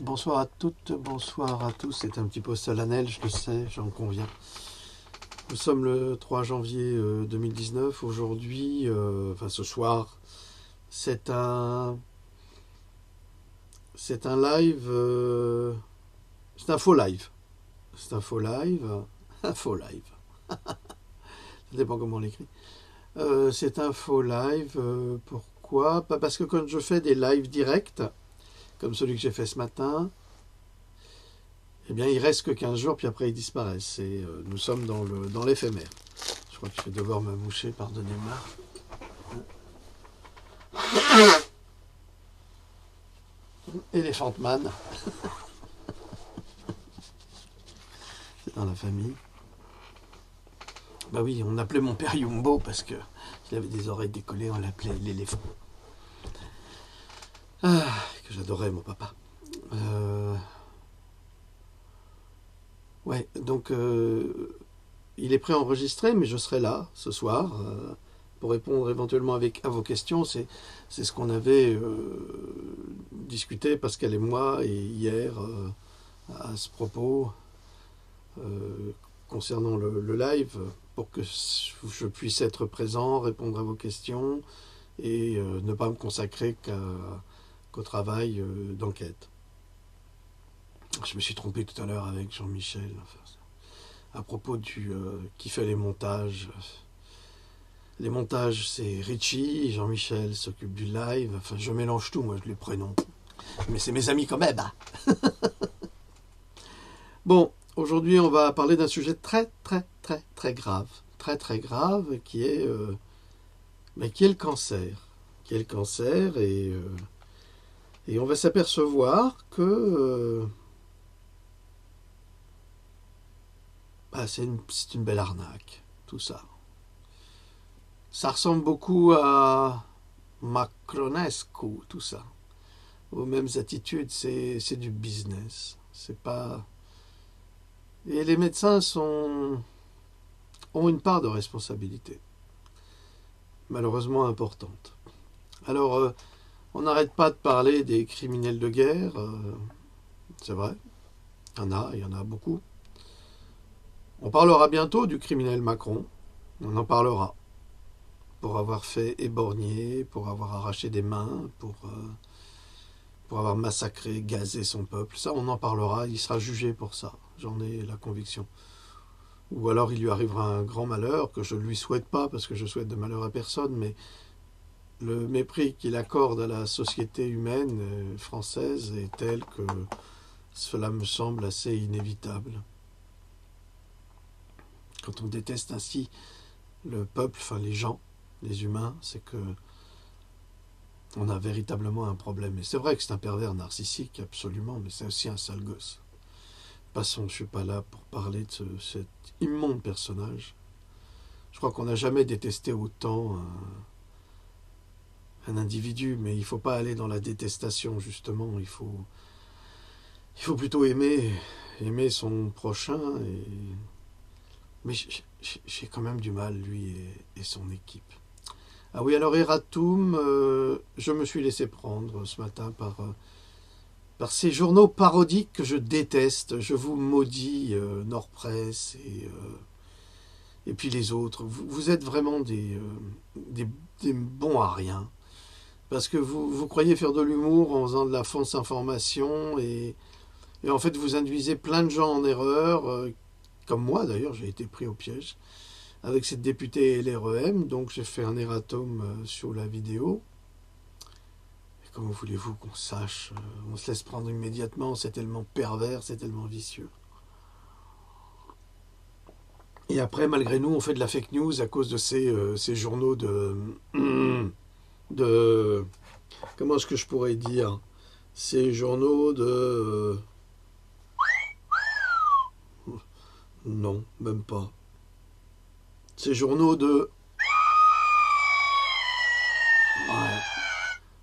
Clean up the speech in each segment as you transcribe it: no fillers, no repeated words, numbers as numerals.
Bonsoir à toutes, bonsoir à tous. C'est un petit peu solennel, je le sais, j'en conviens. Nous sommes le 3 janvier 2019. Aujourd'hui, enfin ce soir, c'est un, c'est un live, c'est un faux live. C'est un faux live, un faux live. Ça dépend comment on l'écrit. C'est un faux live. Pourquoi? Pas parce que quand je fais des lives directs, comme celui que j'ai fait ce matin, eh bien, il reste que 15 jours, puis après, ils disparaissent. Et nous sommes dans l'éphémère. Je crois que je vais devoir me moucher, pardonnez-moi. Elephant Man, c'est dans la famille. Bah oui, on appelait mon père Yumbo parce que il avait des oreilles décollées, on l'appelait l'éléphant. Ah, que j'adorais, mon papa. Euh, ouais, donc il est préenregistré, mais je serai là ce soir pour répondre éventuellement à vos questions. C'est ce qu'on avait discuté, Pascal et moi, et hier à ce propos euh, concernant le live, pour que je puisse être présent, répondre à vos questions et ne pas me consacrer qu'au travail d'enquête. Je me suis trompé tout à l'heure avec Jean-Michel. Enfin, à propos qui fait les montages. Les montages, c'est Richie, Jean-Michel s'occupe du live. Enfin, je mélange tout, moi, les prénoms. Mais c'est mes amis quand même. Hein. Bon, aujourd'hui, on va parler d'un sujet très, très, très, très grave. Très, très grave, qui est le cancer. Qui est le cancer, et on va s'apercevoir que c'est une belle arnaque, tout ça. Ça ressemble beaucoup à Macronescu, tout ça. Aux mêmes attitudes, c'est du business. C'est pas. Et les médecins ont une part de responsabilité, malheureusement importante. Alors, on n'arrête pas de parler des criminels de guerre, c'est vrai, il y en a beaucoup. On parlera bientôt du criminel Macron, on en parlera, pour avoir fait éborgner, pour avoir arraché des mains, pour avoir massacré, gazé son peuple. Ça, on en parlera, il sera jugé pour ça, j'en ai la conviction. Ou alors il lui arrivera un grand malheur, que je ne lui souhaite pas, parce que je souhaite de malheur à personne, mais le mépris qu'il accorde à la société humaine française est tel que cela me semble assez inévitable. Quand on déteste ainsi le peuple, enfin les gens, les humains, c'est que on a véritablement un problème. Et c'est vrai que c'est un pervers narcissique, absolument, mais c'est aussi un sale gosse. Passons, je ne suis pas là pour parler de cet immonde personnage. Je crois qu'on n'a jamais détesté autant un individu, mais il ne faut pas aller dans la détestation, justement. Il faut plutôt aimer son prochain. Mais j'ai quand même du mal, lui et son équipe. Ah oui, alors Eratum, je me suis laissé prendre ce matin par ces journaux parodiques que je déteste. Je vous maudis, Nord-Presse et puis les autres. Vous êtes vraiment des bons à rien. Parce que vous croyez faire de l'humour en faisant de la fausse information et en fait vous induisez plein de gens en erreur, comme moi d'ailleurs, j'ai été pris au piège avec cette députée LREM, donc j'ai fait un erratum sur la vidéo. Et comment voulez-vous qu'on sache? On se laisse prendre immédiatement, c'est tellement pervers, c'est tellement vicieux. Et après, malgré nous, on fait de la fake news à cause de ces journaux de... Comment est-ce que je pourrais dire? Ces journaux de... Non, même pas. Ces journaux de... Ouais,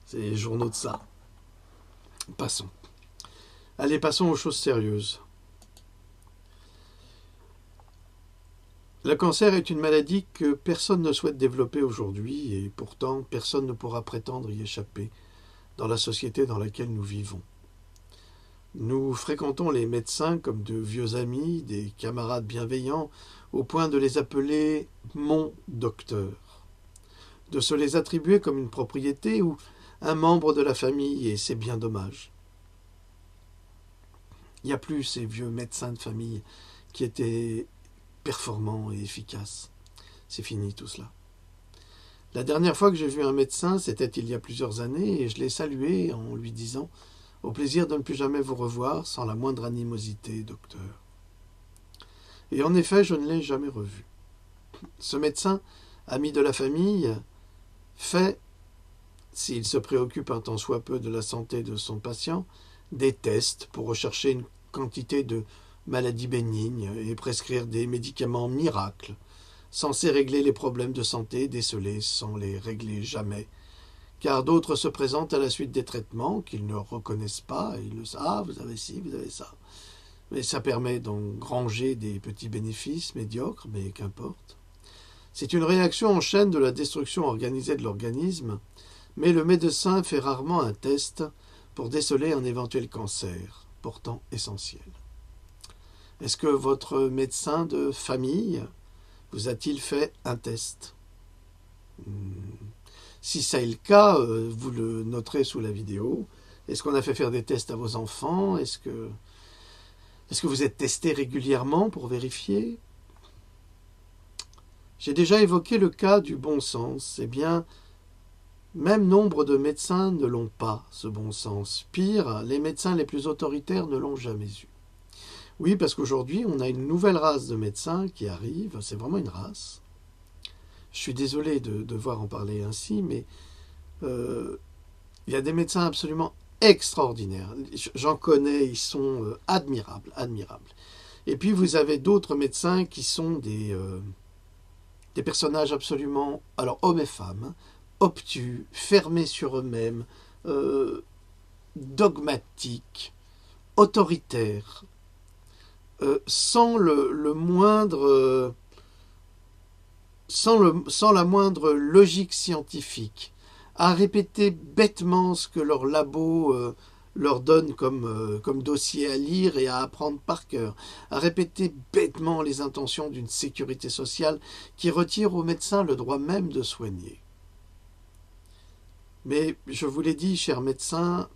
c'est les journaux de ça. Passons. Allez, passons aux choses sérieuses. Le cancer est une maladie que personne ne souhaite développer aujourd'hui et pourtant personne ne pourra prétendre y échapper dans la société dans laquelle nous vivons. Nous fréquentons les médecins comme de vieux amis, des camarades bienveillants, au point de les appeler mon docteur, de se les attribuer comme une propriété ou un membre de la famille, et c'est bien dommage. Il n'y a plus ces vieux médecins de famille qui étaient performants et efficaces. C'est fini tout cela. La dernière fois que j'ai vu un médecin, c'était il y a plusieurs années, et je l'ai salué en lui disant « Au plaisir de ne plus jamais vous revoir, sans la moindre animosité, docteur. » Et en effet, je ne l'ai jamais revu. Ce médecin, ami de la famille, fait, s'il se préoccupe un tant soit peu de la santé de son patient, des tests pour rechercher une quantité de maladies bénignes et prescrire des médicaments miracles, censés régler les problèmes de santé décelés sans les régler jamais, car d'autres se présentent à la suite des traitements qu'ils ne reconnaissent pas, et ils le savent, ah, vous avez ci, vous avez ça. Mais ça permet d'engranger des petits bénéfices médiocres, mais qu'importe. C'est une réaction en chaîne de la destruction organisée de l'organisme, mais le médecin fait rarement un test pour déceler un éventuel cancer, pourtant essentiel. Est-ce que votre médecin de famille vous a-t-il fait un test? Si ça est le cas, vous le noterez sous la vidéo. Est-ce qu'on a fait faire des tests à vos enfants? Est-ce que vous êtes testé régulièrement pour vérifier? J'ai déjà évoqué le cas du bon sens. Eh bien, même nombre de médecins ne l'ont pas, ce bon sens. Pire, les médecins les plus autoritaires ne l'ont jamais eu. Oui, parce qu'aujourd'hui, on a une nouvelle race de médecins qui arrive. C'est vraiment une race. Je suis désolé de devoir en parler ainsi, mais il y a des médecins absolument extraordinaires. J'en connais, ils sont admirables, admirables. Et puis vous avez d'autres médecins qui sont des personnages absolument, alors hommes et femmes, obtus, fermés sur eux-mêmes, dogmatiques, autoritaires, sans la moindre logique scientifique, à répéter bêtement ce que leur labo leur donne comme dossier à lire et à apprendre par cœur, à répéter bêtement les intentions d'une sécurité sociale qui retire aux médecins le droit même de soigner. Mais je vous l'ai dit, chers médecins,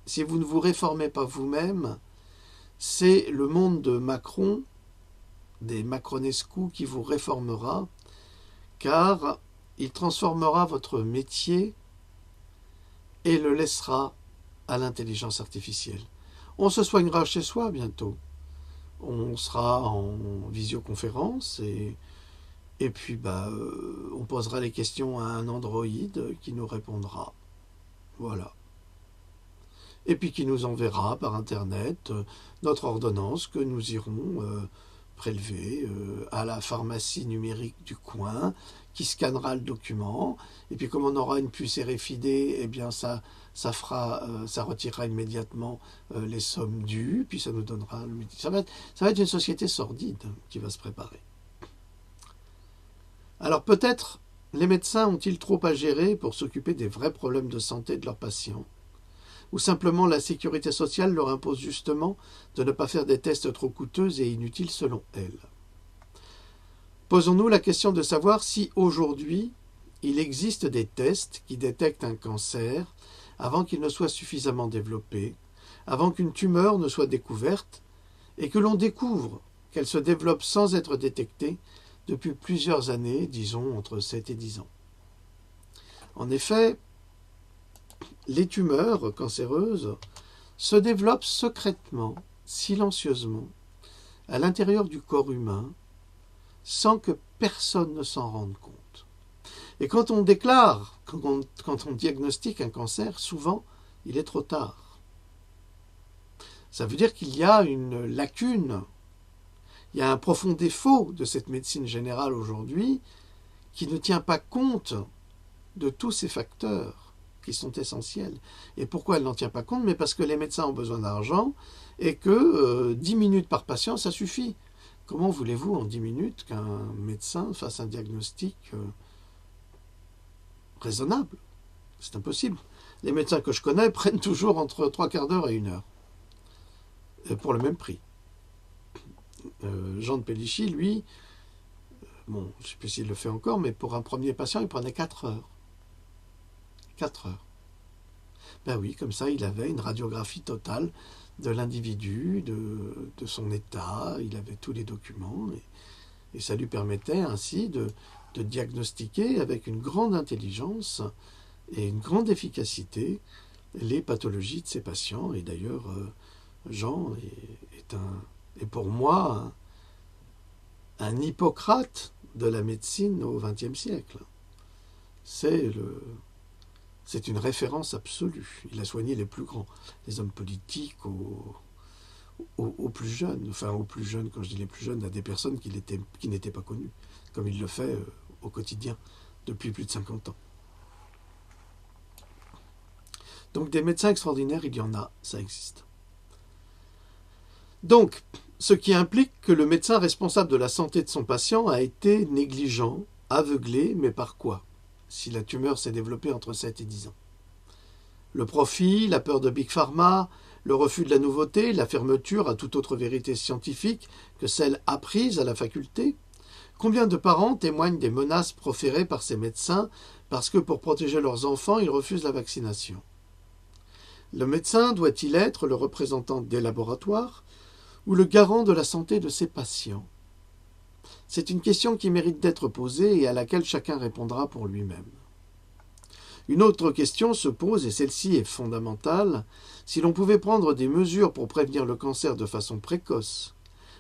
si vous ne vous réformez pas vous-même, c'est le monde de Macron, des Macronescu, qui vous réformera, car il transformera votre métier et le laissera à l'intelligence artificielle. On se soignera chez soi bientôt. On sera en visioconférence et puis on posera les questions à un androïde qui nous répondra. Voilà. Et puis qui nous enverra par Internet notre ordonnance que nous irons prélever à la pharmacie numérique du coin, qui scannera le document, et puis comme on aura une puce RFID, eh bien ça retirera immédiatement les sommes dues, puis ça nous donnera le médicament. Ça va être une société sordide qui va se préparer. Alors peut-être les médecins ont-ils trop à gérer pour s'occuper des vrais problèmes de santé de leurs patients, ou simplement la sécurité sociale leur impose justement de ne pas faire des tests trop coûteux et inutiles selon elle. Posons-nous la question de savoir si aujourd'hui il existe des tests qui détectent un cancer avant qu'il ne soit suffisamment développé, avant qu'une tumeur ne soit découverte et que l'on découvre qu'elle se développe sans être détectée depuis plusieurs années, disons entre 7 et 10 ans. En effet, les tumeurs cancéreuses se développent secrètement, silencieusement, à l'intérieur du corps humain, sans que personne ne s'en rende compte. Et quand on déclare, quand on diagnostique un cancer, souvent, il est trop tard. Ça veut dire qu'il y a une lacune, il y a un profond défaut de cette médecine générale aujourd'hui qui ne tient pas compte de tous ces facteurs qui sont essentiels. Et pourquoi elle n'en tient pas compte? Mais parce que les médecins ont besoin d'argent et que 10 minutes par patient, ça suffit. Comment voulez-vous en 10 minutes qu'un médecin fasse un diagnostic raisonnable? C'est impossible. Les médecins que je connais prennent toujours entre 3 quarts d'heure et 1 heure. pour le même prix. Jean de Pélichy, lui, bon, je ne sais plus s'il le fait encore, mais pour un premier patient, il prenait 4 heures. 4 heures. Ben oui, comme ça, il avait une radiographie totale de l'individu, de son état, il avait tous les documents, et ça lui permettait ainsi de diagnostiquer avec une grande intelligence et une grande efficacité les pathologies de ses patients. Et d'ailleurs, Jean est pour moi un Hippocrate de la médecine au XXe siècle. C'est une référence absolue. Il a soigné les plus grands, les hommes politiques aux plus jeunes. Enfin, aux plus jeunes, quand je dis les plus jeunes, à des personnes qui n'étaient pas connues, comme il le fait au quotidien depuis plus de 50 ans. Donc des médecins extraordinaires, il y en a, ça existe. Donc, ce qui implique que le médecin responsable de la santé de son patient a été négligent, aveuglé, mais par quoi? Si la tumeur s'est développée entre 7 et 10 ans. Le profit, la peur de Big Pharma, le refus de la nouveauté, la fermeture à toute autre vérité scientifique que celle apprise à la faculté. Combien de parents témoignent des menaces proférées par ces médecins parce que pour protéger leurs enfants, ils refusent la vaccination? Le médecin doit-il être le représentant des laboratoires ou le garant de la santé de ses patients? C'est une question qui mérite d'être posée et à laquelle chacun répondra pour lui-même. Une autre question se pose, et celle-ci est fondamentale. Si l'on pouvait prendre des mesures pour prévenir le cancer de façon précoce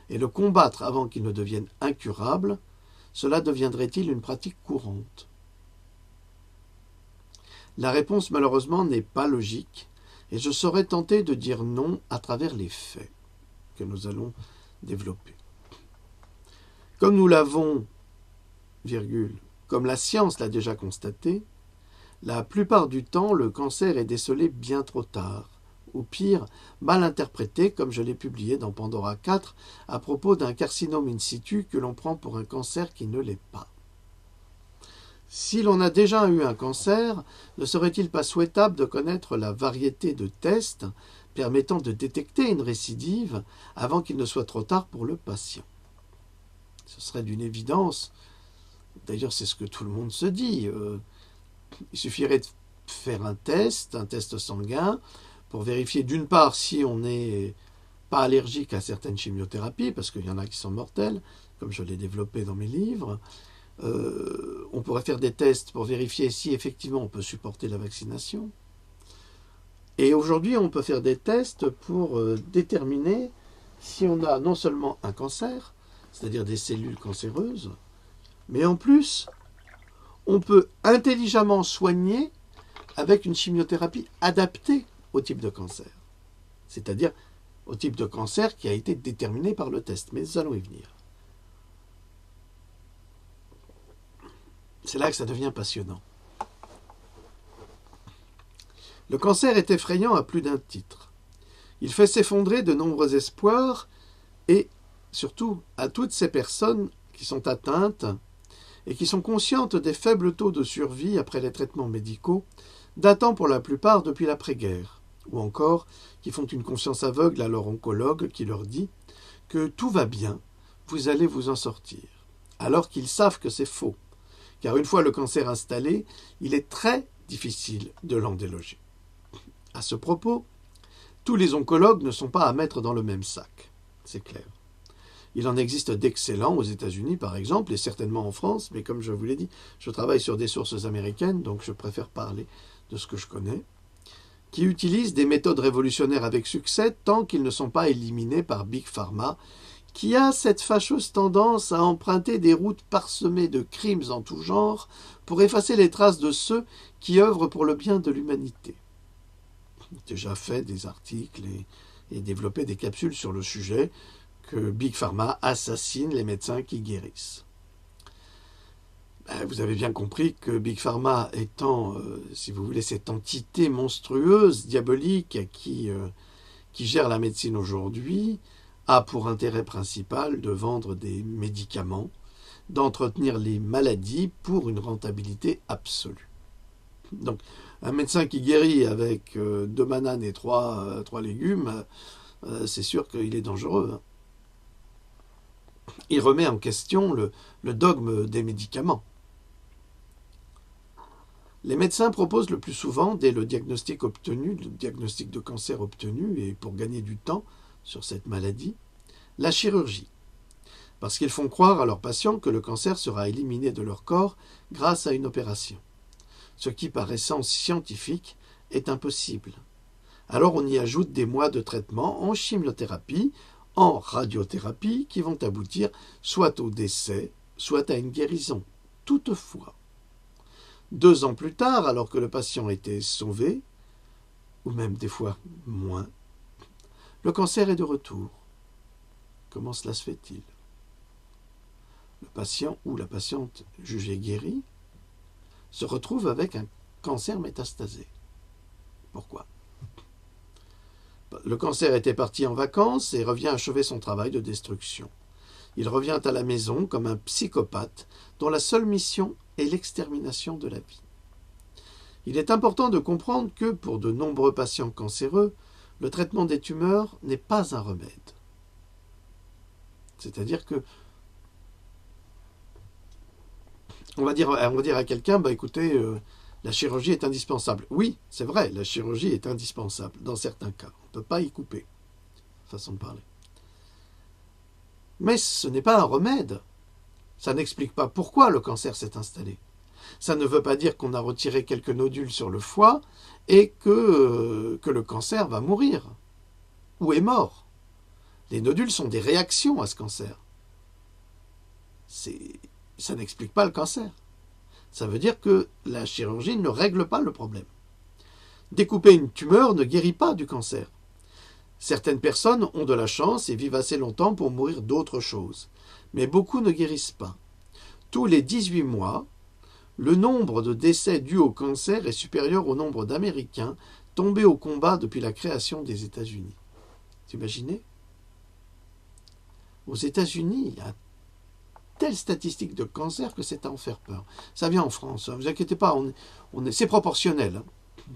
et le combattre avant qu'il ne devienne incurable, cela deviendrait-il une pratique courante? La réponse, malheureusement, n'est pas logique, et je serais tenté de dire non à travers les faits que nous allons développer. Comme nous l'avons, comme la science l'a déjà constaté, la plupart du temps, le cancer est décelé bien trop tard, ou pire, mal interprété, comme je l'ai publié dans Pandora 4, à propos d'un carcinome in situ que l'on prend pour un cancer qui ne l'est pas. Si l'on a déjà eu un cancer, ne serait-il pas souhaitable de connaître la variété de tests permettant de détecter une récidive avant qu'il ne soit trop tard pour le patient? Ce serait d'une évidence. D'ailleurs, c'est ce que tout le monde se dit. Il suffirait de faire un test sanguin, pour vérifier d'une part si on n'est pas allergique à certaines chimiothérapies, parce qu'il y en a qui sont mortelles, comme je l'ai développé dans mes livres. On pourrait faire des tests pour vérifier si effectivement on peut supporter la vaccination. Et aujourd'hui, on peut faire des tests pour déterminer si on a non seulement un cancer, c'est-à-dire des cellules cancéreuses, mais en plus, on peut intelligemment soigner avec une chimiothérapie adaptée au type de cancer, c'est-à-dire au type de cancer qui a été déterminé par le test. Mais nous allons y venir. C'est là que ça devient passionnant. Le cancer est effrayant à plus d'un titre. Il fait s'effondrer de nombreux espoirs et, surtout, à toutes ces personnes qui sont atteintes et qui sont conscientes des faibles taux de survie après les traitements médicaux, datant pour la plupart depuis l'après-guerre, ou encore qui font une confiance aveugle à leur oncologue qui leur dit que tout va bien, vous allez vous en sortir, alors qu'ils savent que c'est faux, car une fois le cancer installé, il est très difficile de l'en déloger. À ce propos, tous les oncologues ne sont pas à mettre dans le même sac, c'est clair. Il en existe d'excellents aux États-Unis, par exemple, et certainement en France, mais comme je vous l'ai dit, je travaille sur des sources américaines, donc je préfère parler de ce que je connais, qui utilisent des méthodes révolutionnaires avec succès tant qu'ils ne sont pas éliminés par Big Pharma, qui a cette fâcheuse tendance à emprunter des routes parsemées de crimes en tout genre pour effacer les traces de ceux qui œuvrent pour le bien de l'humanité. J'ai déjà fait des articles et développé des capsules sur le sujet, que Big Pharma assassine les médecins qui guérissent. Vous avez bien compris que Big Pharma étant, si vous voulez, cette entité monstrueuse, diabolique, qui gère la médecine aujourd'hui, a pour intérêt principal de vendre des médicaments, d'entretenir les maladies pour une rentabilité absolue. Donc, un médecin qui guérit avec 2 bananes et 3 légumes, c'est sûr qu'il est dangereux. Hein. Il remet en question le dogme des médicaments. Les médecins proposent le plus souvent, dès le diagnostic de cancer obtenu, et pour gagner du temps sur cette maladie, la chirurgie. Parce qu'ils font croire à leurs patients que le cancer sera éliminé de leur corps grâce à une opération. Ce qui, par essence scientifique, est impossible. Alors on y ajoute des mois de traitement en chimiothérapie, en radiothérapie, qui vont aboutir soit au décès, soit à une guérison. Toutefois, 2 ans plus tard, alors que le patient était sauvé, ou même des fois moins, le cancer est de retour. Comment cela se fait-il ? Le patient ou la patiente jugée guérie se retrouve avec un cancer métastasé. Pourquoi ? Le cancer était parti en vacances et revient achever son travail de destruction. Il revient à la maison comme un psychopathe dont la seule mission est l'extermination de la vie. Il est important de comprendre que, pour de nombreux patients cancéreux, le traitement des tumeurs n'est pas un remède. C'est-à-dire que on va dire à quelqu'un, écoutez, la chirurgie est indispensable. Oui, c'est vrai, la chirurgie est indispensable dans certains cas. On ne peut pas y couper, façon de parler. Mais ce n'est pas un remède. Ça n'explique pas pourquoi le cancer s'est installé. Ça ne veut pas dire qu'on a retiré quelques nodules sur le foie et que le cancer va mourir ou est mort. Les nodules sont des réactions à ce cancer. Ça n'explique pas le cancer. Ça veut dire que la chirurgie ne règle pas le problème. Découper une tumeur ne guérit pas du cancer. Certaines personnes ont de la chance et vivent assez longtemps pour mourir d'autres choses. Mais beaucoup ne guérissent pas. Tous les 18 mois, le nombre de décès dus au cancer est supérieur au nombre d'Américains tombés au combat depuis la création des États-Unis. Vous imaginez ? Aux États-Unis, il y a telle statistique de cancer que c'est à en faire peur. Ça vient en France, ne vous inquiétez pas, c'est proportionnel. Hein.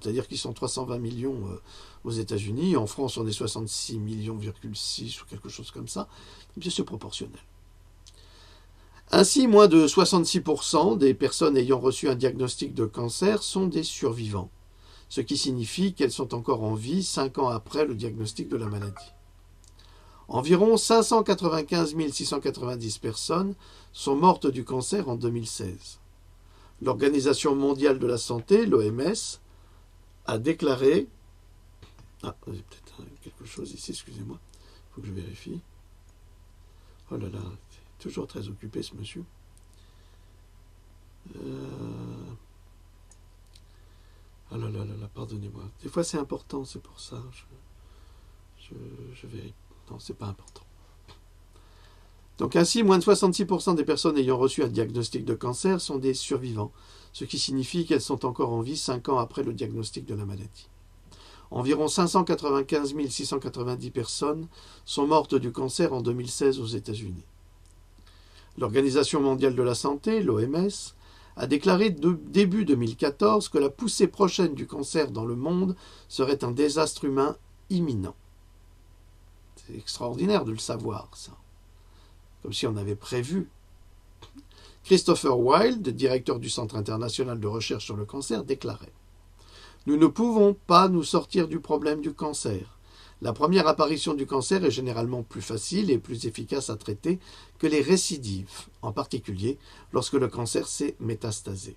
C'est-à-dire qu'ils sont 320 millions aux États-Unis, en France on est 66,6 millions ou quelque chose comme ça. C'est proportionnel. Ainsi, moins de 66% des personnes ayant reçu un diagnostic de cancer sont des survivants, ce qui signifie qu'elles sont encore en vie 5 ans après le diagnostic de la maladie. Environ 595 690 personnes sont mortes du cancer en 2016. L'Organisation mondiale de la santé, l'OMS, a déclaré... Ah, j'ai peut-être quelque chose ici, excusez-moi, il faut que je vérifie. Oh là là, toujours très occupé ce monsieur. Ah là là là là, pardonnez-moi. Des fois c'est important, c'est pour ça. Je vérifie. Non, c'est pas important. Donc ainsi, moins de 66% des personnes ayant reçu un diagnostic de cancer sont des survivants, ce qui signifie qu'elles sont encore en vie 5 ans après le diagnostic de la maladie. Environ 595 690 personnes sont mortes du cancer en 2016 aux États-Unis. L'Organisation mondiale de la santé, l'OMS, a déclaré début 2014 que la poussée prochaine du cancer dans le monde serait un désastre humain imminent. C'est extraordinaire de le savoir, ça. Comme si on avait prévu. Christopher Wilde, directeur du Centre international de recherche sur le cancer, déclarait « Nous ne pouvons pas nous sortir du problème du cancer. La première apparition du cancer est généralement plus facile et plus efficace à traiter que les récidives, en particulier lorsque le cancer s'est métastasé.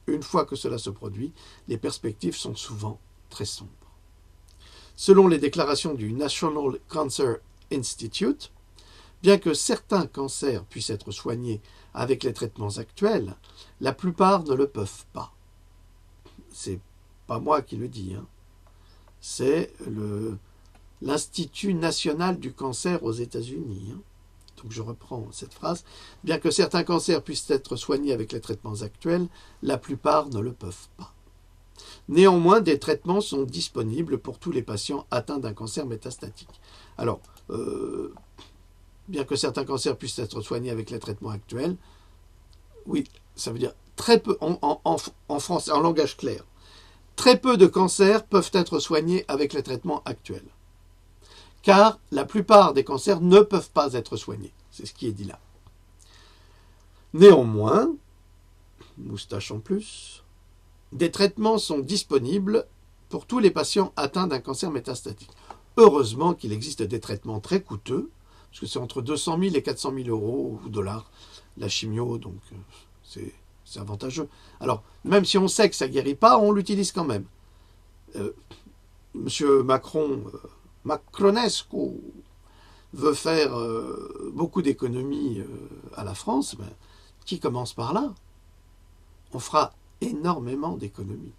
Une fois que cela se produit, les perspectives sont souvent très sombres. » Selon les déclarations du National Cancer Institute, bien que certains cancers puissent être soignés avec les traitements actuels, la plupart ne le peuvent pas. C'est pas moi qui le dis, hein. C'est l'Institut national du cancer aux États-Unis. Hein. Donc je reprends cette phrase. Bien que certains cancers puissent être soignés avec les traitements actuels, la plupart ne le peuvent pas. Néanmoins, des traitements sont disponibles pour tous les patients atteints d'un cancer métastatique. Alors, bien que certains cancers puissent être soignés avec les traitements actuels, oui, ça veut dire très peu, en français, en langage clair, très peu de cancers peuvent être soignés avec les traitements actuels. car la plupart des cancers ne peuvent pas être soignés. C'est ce qui est dit là. Néanmoins, moustache en plus, des traitements sont disponibles pour tous les patients atteints d'un cancer métastatique. Heureusement qu'il existe des traitements très coûteux, parce que c'est entre 200 000 et 400 000 euros ou dollars la chimio, donc c'est avantageux. Alors, même si on sait que ça ne guérit pas, on l'utilise quand même. Monsieur Macron, Macronescu, veut faire beaucoup d'économies à la France, ben, qui commence par là, on fera énormément d'économies.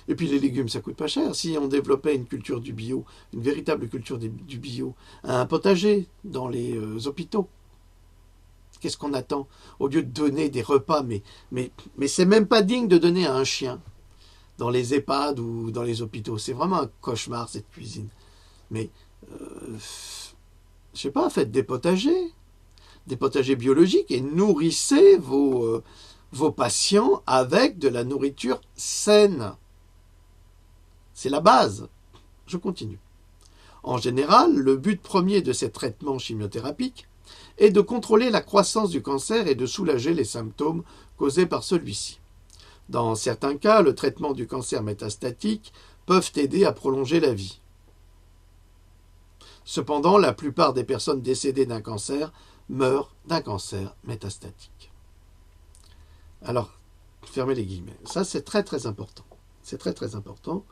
Et puis les légumes, ça coûte pas cher. Si on développait une culture du bio, une véritable culture du bio, un potager dans les hôpitaux, qu'est-ce qu'on attend? Au lieu de donner des repas, mais c'est même pas digne de donner à un chien dans les EHPAD ou dans les hôpitaux. C'est vraiment un cauchemar, cette cuisine. Mais, je sais pas, faites des potagers biologiques et nourrissez vos patients avec de la nourriture saine. C'est la base. Je continue. En général, le but premier de ces traitements chimiothérapiques est de contrôler la croissance du cancer et de soulager les symptômes causés par celui-ci. Dans certains cas, le traitement du cancer métastatique peuvent aider à prolonger la vie. Cependant, la plupart des personnes décédées d'un cancer meurent d'un cancer métastatique. Alors, fermez les guillemets. Ça, c'est très très important. C'est très très important.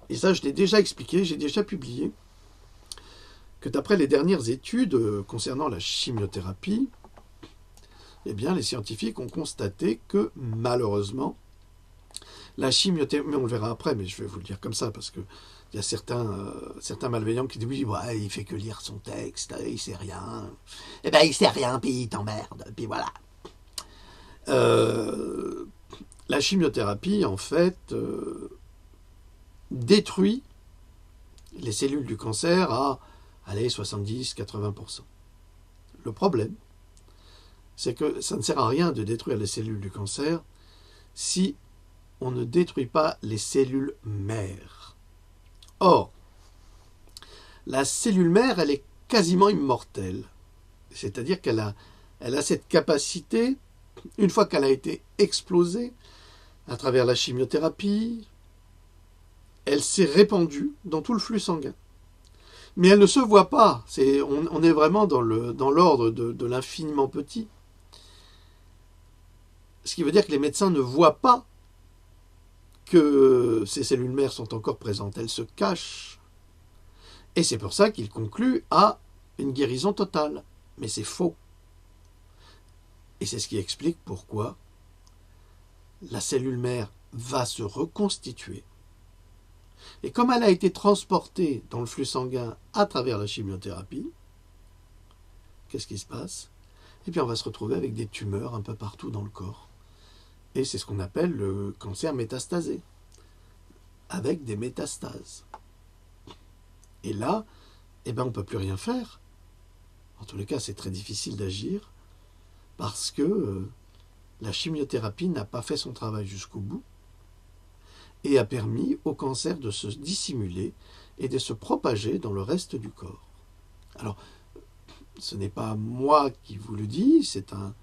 Et ça, je l'ai déjà expliqué, j'ai déjà publié, que d'après les dernières études concernant la chimiothérapie, eh bien, les scientifiques ont constaté que, malheureusement, la chimiothérapie, mais on le verra après, mais je vais vous le dire comme ça, parce que il y a certains malveillants qui disent oui, ouais, il fait que lire son texte, il sait rien. Eh ben, il sait rien, puis il t'emmerde, puis voilà. La chimiothérapie, en fait, détruit les cellules du cancer à, allez, 70-80%. Le problème, c'est que ça ne sert à rien de détruire les cellules du cancer si on ne détruit pas les cellules mères. Or, la cellule mère, elle est quasiment immortelle. C'est-à-dire qu'elle a cette capacité, une fois qu'elle a été explosée à travers la chimiothérapie, elle s'est répandue dans tout le flux sanguin. Mais elle ne se voit pas. On est vraiment dans l'ordre de l'infiniment petit. Ce qui veut dire que les médecins ne voient pas que ces cellules mères sont encore présentes. Elles se cachent. Et c'est pour ça qu'ils concluent à une guérison totale. Mais c'est faux. Et c'est ce qui explique pourquoi la cellule mère va se reconstituer. Et comme elle a été transportée dans le flux sanguin à travers la chimiothérapie, qu'est-ce qui se passe? Eh bien, on va se retrouver avec des tumeurs un peu partout dans le corps. Et c'est ce qu'on appelle le cancer métastasé, avec des métastases. Et là, eh ben, on ne peut plus rien faire. En tous les cas, c'est très difficile d'agir parce que la chimiothérapie n'a pas fait son travail jusqu'au bout et a permis au cancer de se dissimuler et de se propager dans le reste du corps. Alors, ce n'est pas moi qui vous le dis, c'est un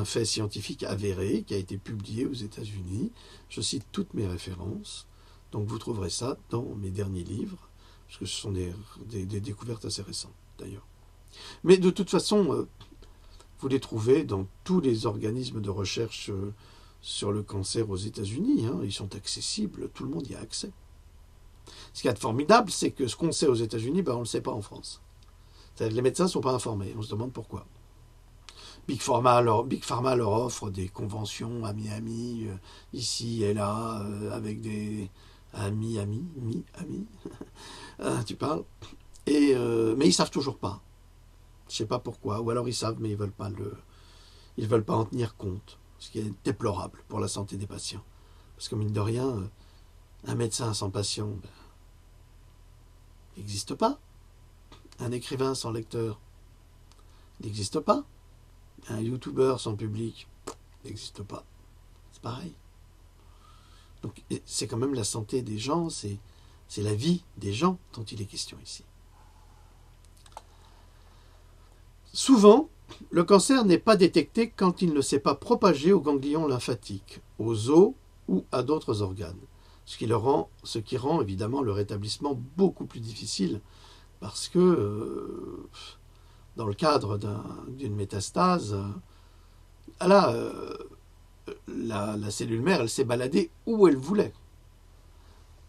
fait scientifique avéré qui a été publié aux États-Unis. Je cite toutes mes références, donc vous trouverez ça dans mes derniers livres, parce que ce sont des découvertes assez récentes d'ailleurs. Mais de toute façon, vous les trouvez dans tous les organismes de recherche sur le cancer aux États-Unis. Ils sont accessibles, tout le monde y a accès. Ce qui est formidable, c'est que ce qu'on sait aux États-Unis, on ne le sait pas en France. Les médecins ne sont pas informés, on se demande pourquoi. Big Pharma leur offre des conventions à Miami, ici et là, avec des amis, tu parles. Mais ils ne savent toujours pas. Je ne sais pas pourquoi, ou alors ils savent, mais ils ne veulent pas en tenir compte, ce qui est déplorable pour la santé des patients. Parce que mine de rien, un médecin sans patient n'existe pas. Un écrivain sans lecteur n'existe pas. Un youtubeur sans public n'existe pas. C'est pareil. Donc c'est quand même la santé des gens, c'est la vie des gens dont il est question ici. Souvent, le cancer n'est pas détecté quand il ne s'est pas propagé aux ganglions lymphatiques, aux os ou à d'autres organes, ce qui rend évidemment le rétablissement beaucoup plus difficile parce que dans le cadre d'une métastase, la cellule mère, elle s'est baladée où elle voulait.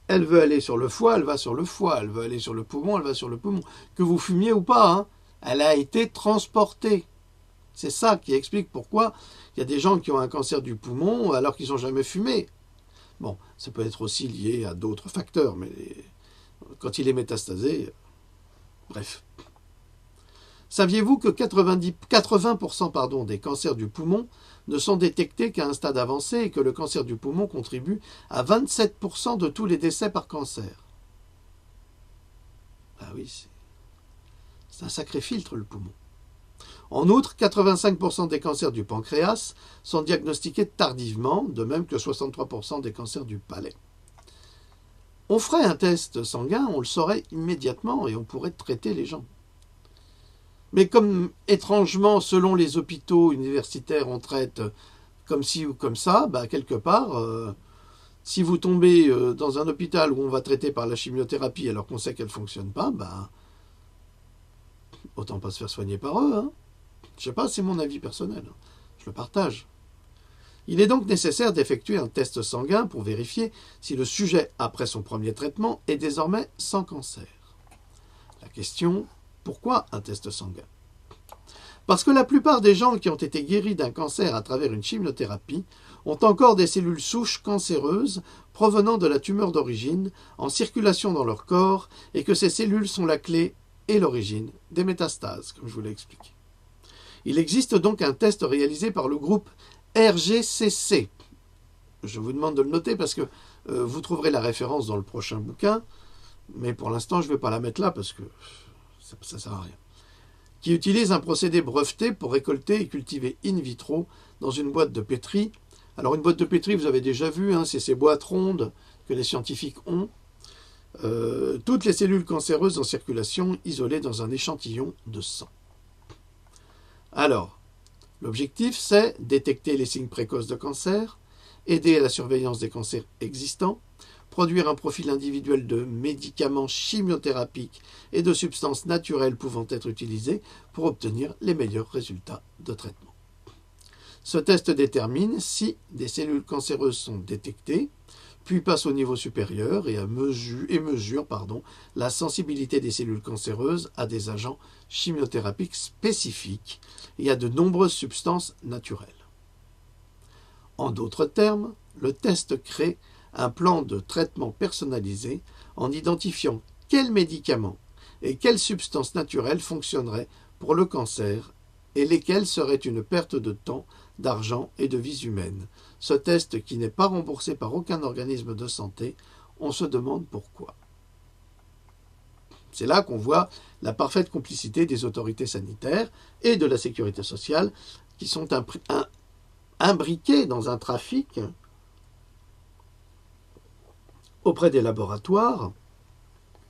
Elle veut aller sur le foie, elle va sur le foie. Elle veut aller sur le poumon, elle va sur le poumon. Que vous fumiez ou pas, hein, elle a été transportée. C'est ça qui explique pourquoi il y a des gens qui ont un cancer du poumon alors qu'ils n'ont jamais fumé. Bon, ça peut être aussi lié à d'autres facteurs, mais quand il est métastasé, bref. Saviez-vous que 80% des cancers du poumon ne sont détectés qu'à un stade avancé et que le cancer du poumon contribue à 27% de tous les décès par cancer? Ah oui, c'est un sacré filtre, le poumon. En outre, 85% des cancers du pancréas sont diagnostiqués tardivement, de même que 63% des cancers du palais. On ferait un test sanguin, on le saurait immédiatement et on pourrait traiter les gens. Mais comme, étrangement, selon les hôpitaux universitaires, on traite comme ci ou comme ça, quelque part, si vous tombez dans un hôpital où on va traiter par la chimiothérapie alors qu'on sait qu'elle ne fonctionne pas, autant pas se faire soigner par eux. Hein. Je sais pas, c'est mon avis personnel. Je le partage. Il est donc nécessaire d'effectuer un test sanguin pour vérifier si le sujet, après son premier traitement, est désormais sans cancer. La question: pourquoi un test sanguin? Parce que la plupart des gens qui ont été guéris d'un cancer à travers une chimiothérapie ont encore des cellules souches cancéreuses provenant de la tumeur d'origine en circulation dans leur corps et que ces cellules sont la clé et l'origine des métastases, comme je vous l'ai expliqué. Il existe donc un test réalisé par le groupe RGCC. Je vous demande de le noter parce que vous trouverez la référence dans le prochain bouquin, mais pour l'instant je ne vais pas la mettre là parce que ça ne sert à rien. Qui utilise un procédé breveté pour récolter et cultiver in vitro dans une boîte de pétri. Alors une boîte de pétri, vous avez déjà vu, hein, c'est ces boîtes rondes que les scientifiques ont. Toutes les cellules cancéreuses en circulation isolées dans un échantillon de sang. Alors, l'objectif, c'est détecter les signes précoces de cancer, aider à la surveillance des cancers existants, produire un profil individuel de médicaments chimiothérapiques et de substances naturelles pouvant être utilisées pour obtenir les meilleurs résultats de traitement. Ce test détermine si des cellules cancéreuses sont détectées, puis passe au niveau supérieur et mesure la sensibilité des cellules cancéreuses à des agents chimiothérapiques spécifiques et à de nombreuses substances naturelles. En d'autres termes, le test crée un plan de traitement personnalisé en identifiant quels médicaments et quelles substances naturelles fonctionneraient pour le cancer et lesquels seraient une perte de temps, d'argent et de vies humaines. Ce test qui n'est pas remboursé par aucun organisme de santé, on se demande pourquoi. C'est là qu'on voit la parfaite complicité des autorités sanitaires et de la sécurité sociale qui sont imbriquées dans un trafic auprès des laboratoires,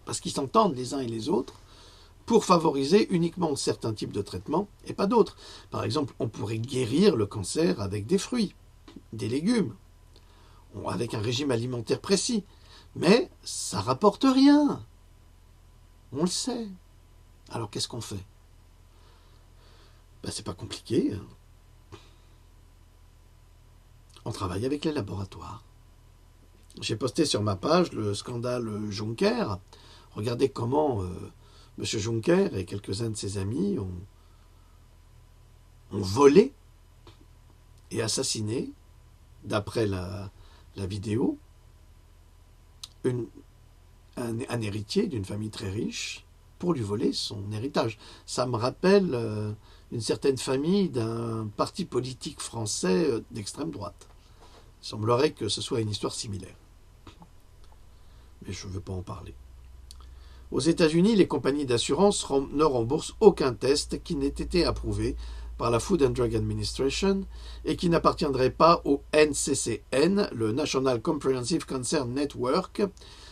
parce qu'ils s'entendent les uns et les autres, pour favoriser uniquement certains types de traitements et pas d'autres. Par exemple, on pourrait guérir le cancer avec des fruits, des légumes, avec un régime alimentaire précis. Mais ça ne rapporte rien. On le sait. Alors qu'est-ce qu'on fait? C'est pas compliqué. On travaille avec les laboratoires. J'ai posté sur ma page le scandale Juncker. Regardez comment M. Juncker et quelques-uns de ses amis ont volé et assassiné, d'après la vidéo, un héritier d'une famille très riche pour lui voler son héritage. Ça me rappelle une certaine famille d'un parti politique français d'extrême droite. Il semblerait que ce soit une histoire similaire. Mais je ne veux pas en parler. Aux États-Unis, les compagnies d'assurance ne remboursent aucun test qui n'ait été approuvé par la Food and Drug Administration et qui n'appartiendrait pas au NCCN, le National Comprehensive Cancer Network,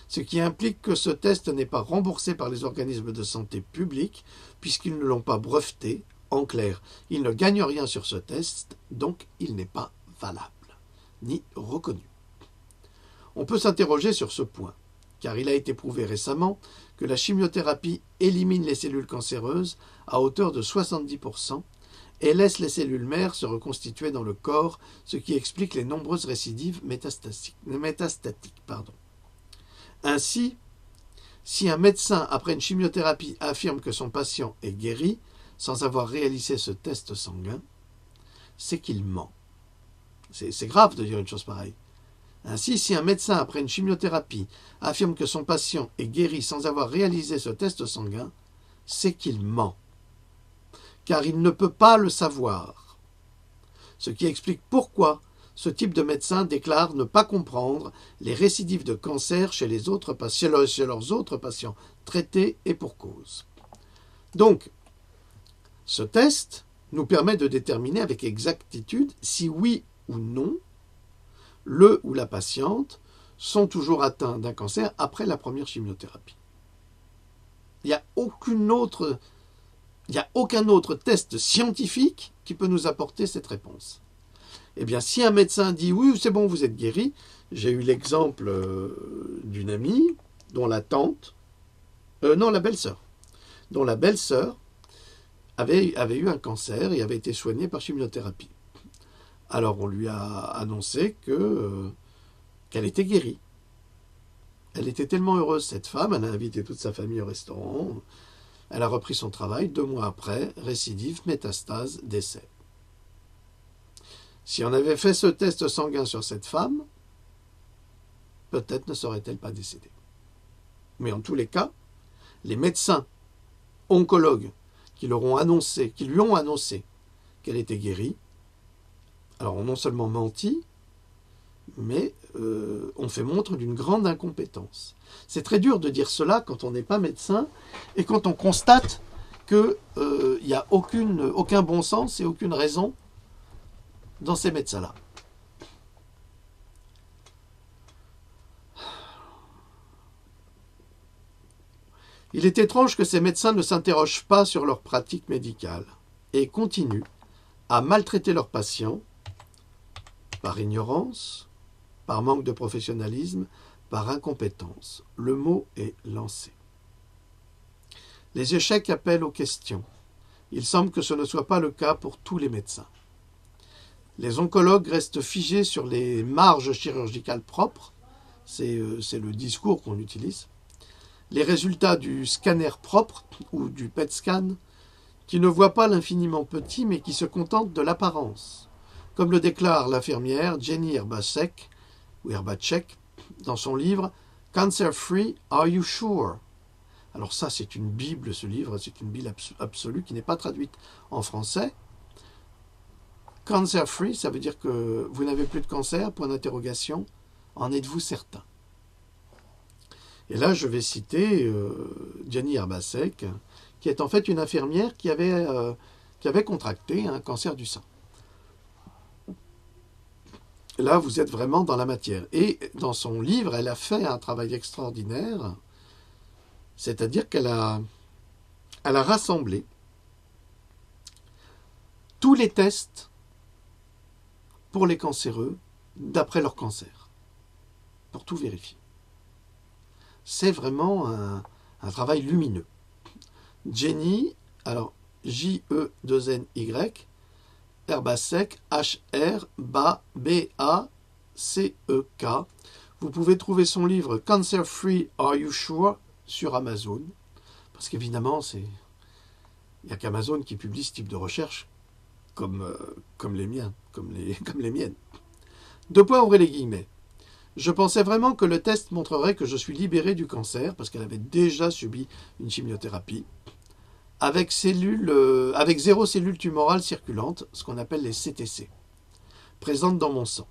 ce qui implique que ce test n'est pas remboursé par les organismes de santé publics puisqu'ils ne l'ont pas breveté. En clair, ils ne gagnent rien sur ce test, donc il n'est pas valable, ni reconnu. On peut s'interroger sur ce point, car il a été prouvé récemment que la chimiothérapie élimine les cellules cancéreuses à hauteur de 70% et laisse les cellules mères se reconstituer dans le corps, ce qui explique les nombreuses récidives métastatiques. Ainsi, si un médecin, après une chimiothérapie, affirme que son patient est guéri, sans avoir réalisé ce test sanguin, c'est qu'il ment. C'est grave de dire une chose pareille. Ainsi, si un médecin, après une chimiothérapie, affirme que son patient est guéri sans avoir réalisé ce test sanguin, c'est qu'il ment. Car il ne peut pas le savoir. Ce qui explique pourquoi ce type de médecin déclare ne pas comprendre les récidives de cancer chez leurs autres patients traités et pour cause. Donc, ce test nous permet de déterminer avec exactitude si oui ou non le ou la patiente sont toujours atteints d'un cancer après la première chimiothérapie. Il n'y a aucun autre test scientifique qui peut nous apporter cette réponse. Eh bien, si un médecin dit « oui, c'est bon, vous êtes guéri », j'ai eu l'exemple d'une amie dont la belle-sœur, dont la belle-sœur avait eu un cancer et avait été soignée par chimiothérapie. Alors on lui a annoncé qu'elle était guérie. Elle était tellement heureuse, cette femme, elle a invité toute sa famille au restaurant, elle a repris son travail, 2 mois après, récidive, métastase, décès. Si on avait fait ce test sanguin sur cette femme, peut-être ne serait-elle pas décédée. Mais en tous les cas, les médecins oncologues qui lui ont annoncé qu'elle était guérie, alors ont non seulement menti, mais ont fait montre d'une grande incompétence. C'est très dur de dire cela quand on n'est pas médecin et quand on constate qu'il n'y a aucun bon sens et aucune raison dans ces médecins-là. Il est étrange que ces médecins ne s'interrogent pas sur leur pratique médicale et continuent à maltraiter leurs patients par ignorance, par manque de professionnalisme, par incompétence. Le mot est lancé. Les échecs appellent aux questions. Il semble que ce ne soit pas le cas pour tous les médecins. Les oncologues restent figés sur les marges chirurgicales propres, c'est le discours qu'on utilise, les résultats du scanner propre ou du PET scan, qui ne voient pas l'infiniment petit mais qui se contentent de l'apparence, comme le déclare l'infirmière Jenny Herbacek dans son livre « Cancer Free, Are You Sure ?» Alors ça, c'est une Bible, ce livre, c'est une Bible absolue qui n'est pas traduite en français. Cancer Free, ça veut dire que vous n'avez plus de cancer, point d'interrogation, en êtes-vous certain? Et là, je vais citer Jenny Herbacek, qui est en fait une infirmière qui avait contracté un cancer du sein. Là, vous êtes vraiment dans la matière. Et dans son livre, elle a fait un travail extraordinaire, c'est-à-dire qu'elle a rassemblé tous les tests pour les cancéreux d'après leur cancer, pour tout vérifier. C'est vraiment un travail lumineux. Jenny, alors J-E-2-N-Y, Herbacek, H-R-B-A-C-E-K. Vous pouvez trouver son livre Cancer Free, Are You Sure sur Amazon. Parce qu'évidemment, il n'y a qu'Amazon qui publie ce type de recherche comme les miennes. Deux points, ouvrez les guillemets. Je pensais vraiment que le test montrerait que je suis libéré du cancer, parce qu'elle avait déjà subi une chimiothérapie, avec 0 cellules tumorales circulantes, ce qu'on appelle les CTC, présentes dans mon sang.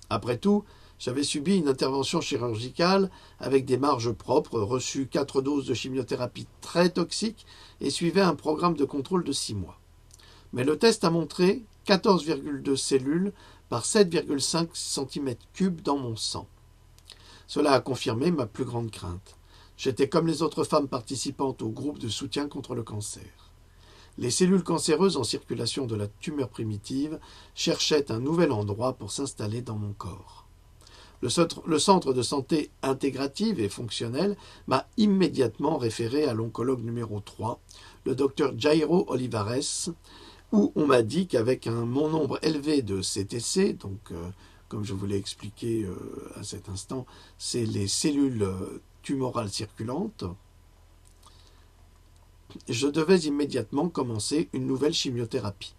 Après tout, j'avais subi une intervention chirurgicale avec des marges propres, reçu 4 doses de chimiothérapie très toxiques et suivais un programme de contrôle de 6 mois. Mais le test a montré 14,2 cellules par 7,5 cm3 dans mon sang. Cela a confirmé ma plus grande crainte. J'étais comme les autres femmes participantes au groupe de soutien contre le cancer. Les cellules cancéreuses en circulation de la tumeur primitive cherchaient un nouvel endroit pour s'installer dans mon corps. Le centre de santé intégrative et fonctionnelle m'a immédiatement référé à l'oncologue numéro 3, le docteur Jairo Olivares, où on m'a dit qu'avec un nombre élevé de CTC, donc comme je vous l'ai expliqué à cet instant, c'est les cellules tumorales circulantes, je devais immédiatement commencer une nouvelle chimiothérapie.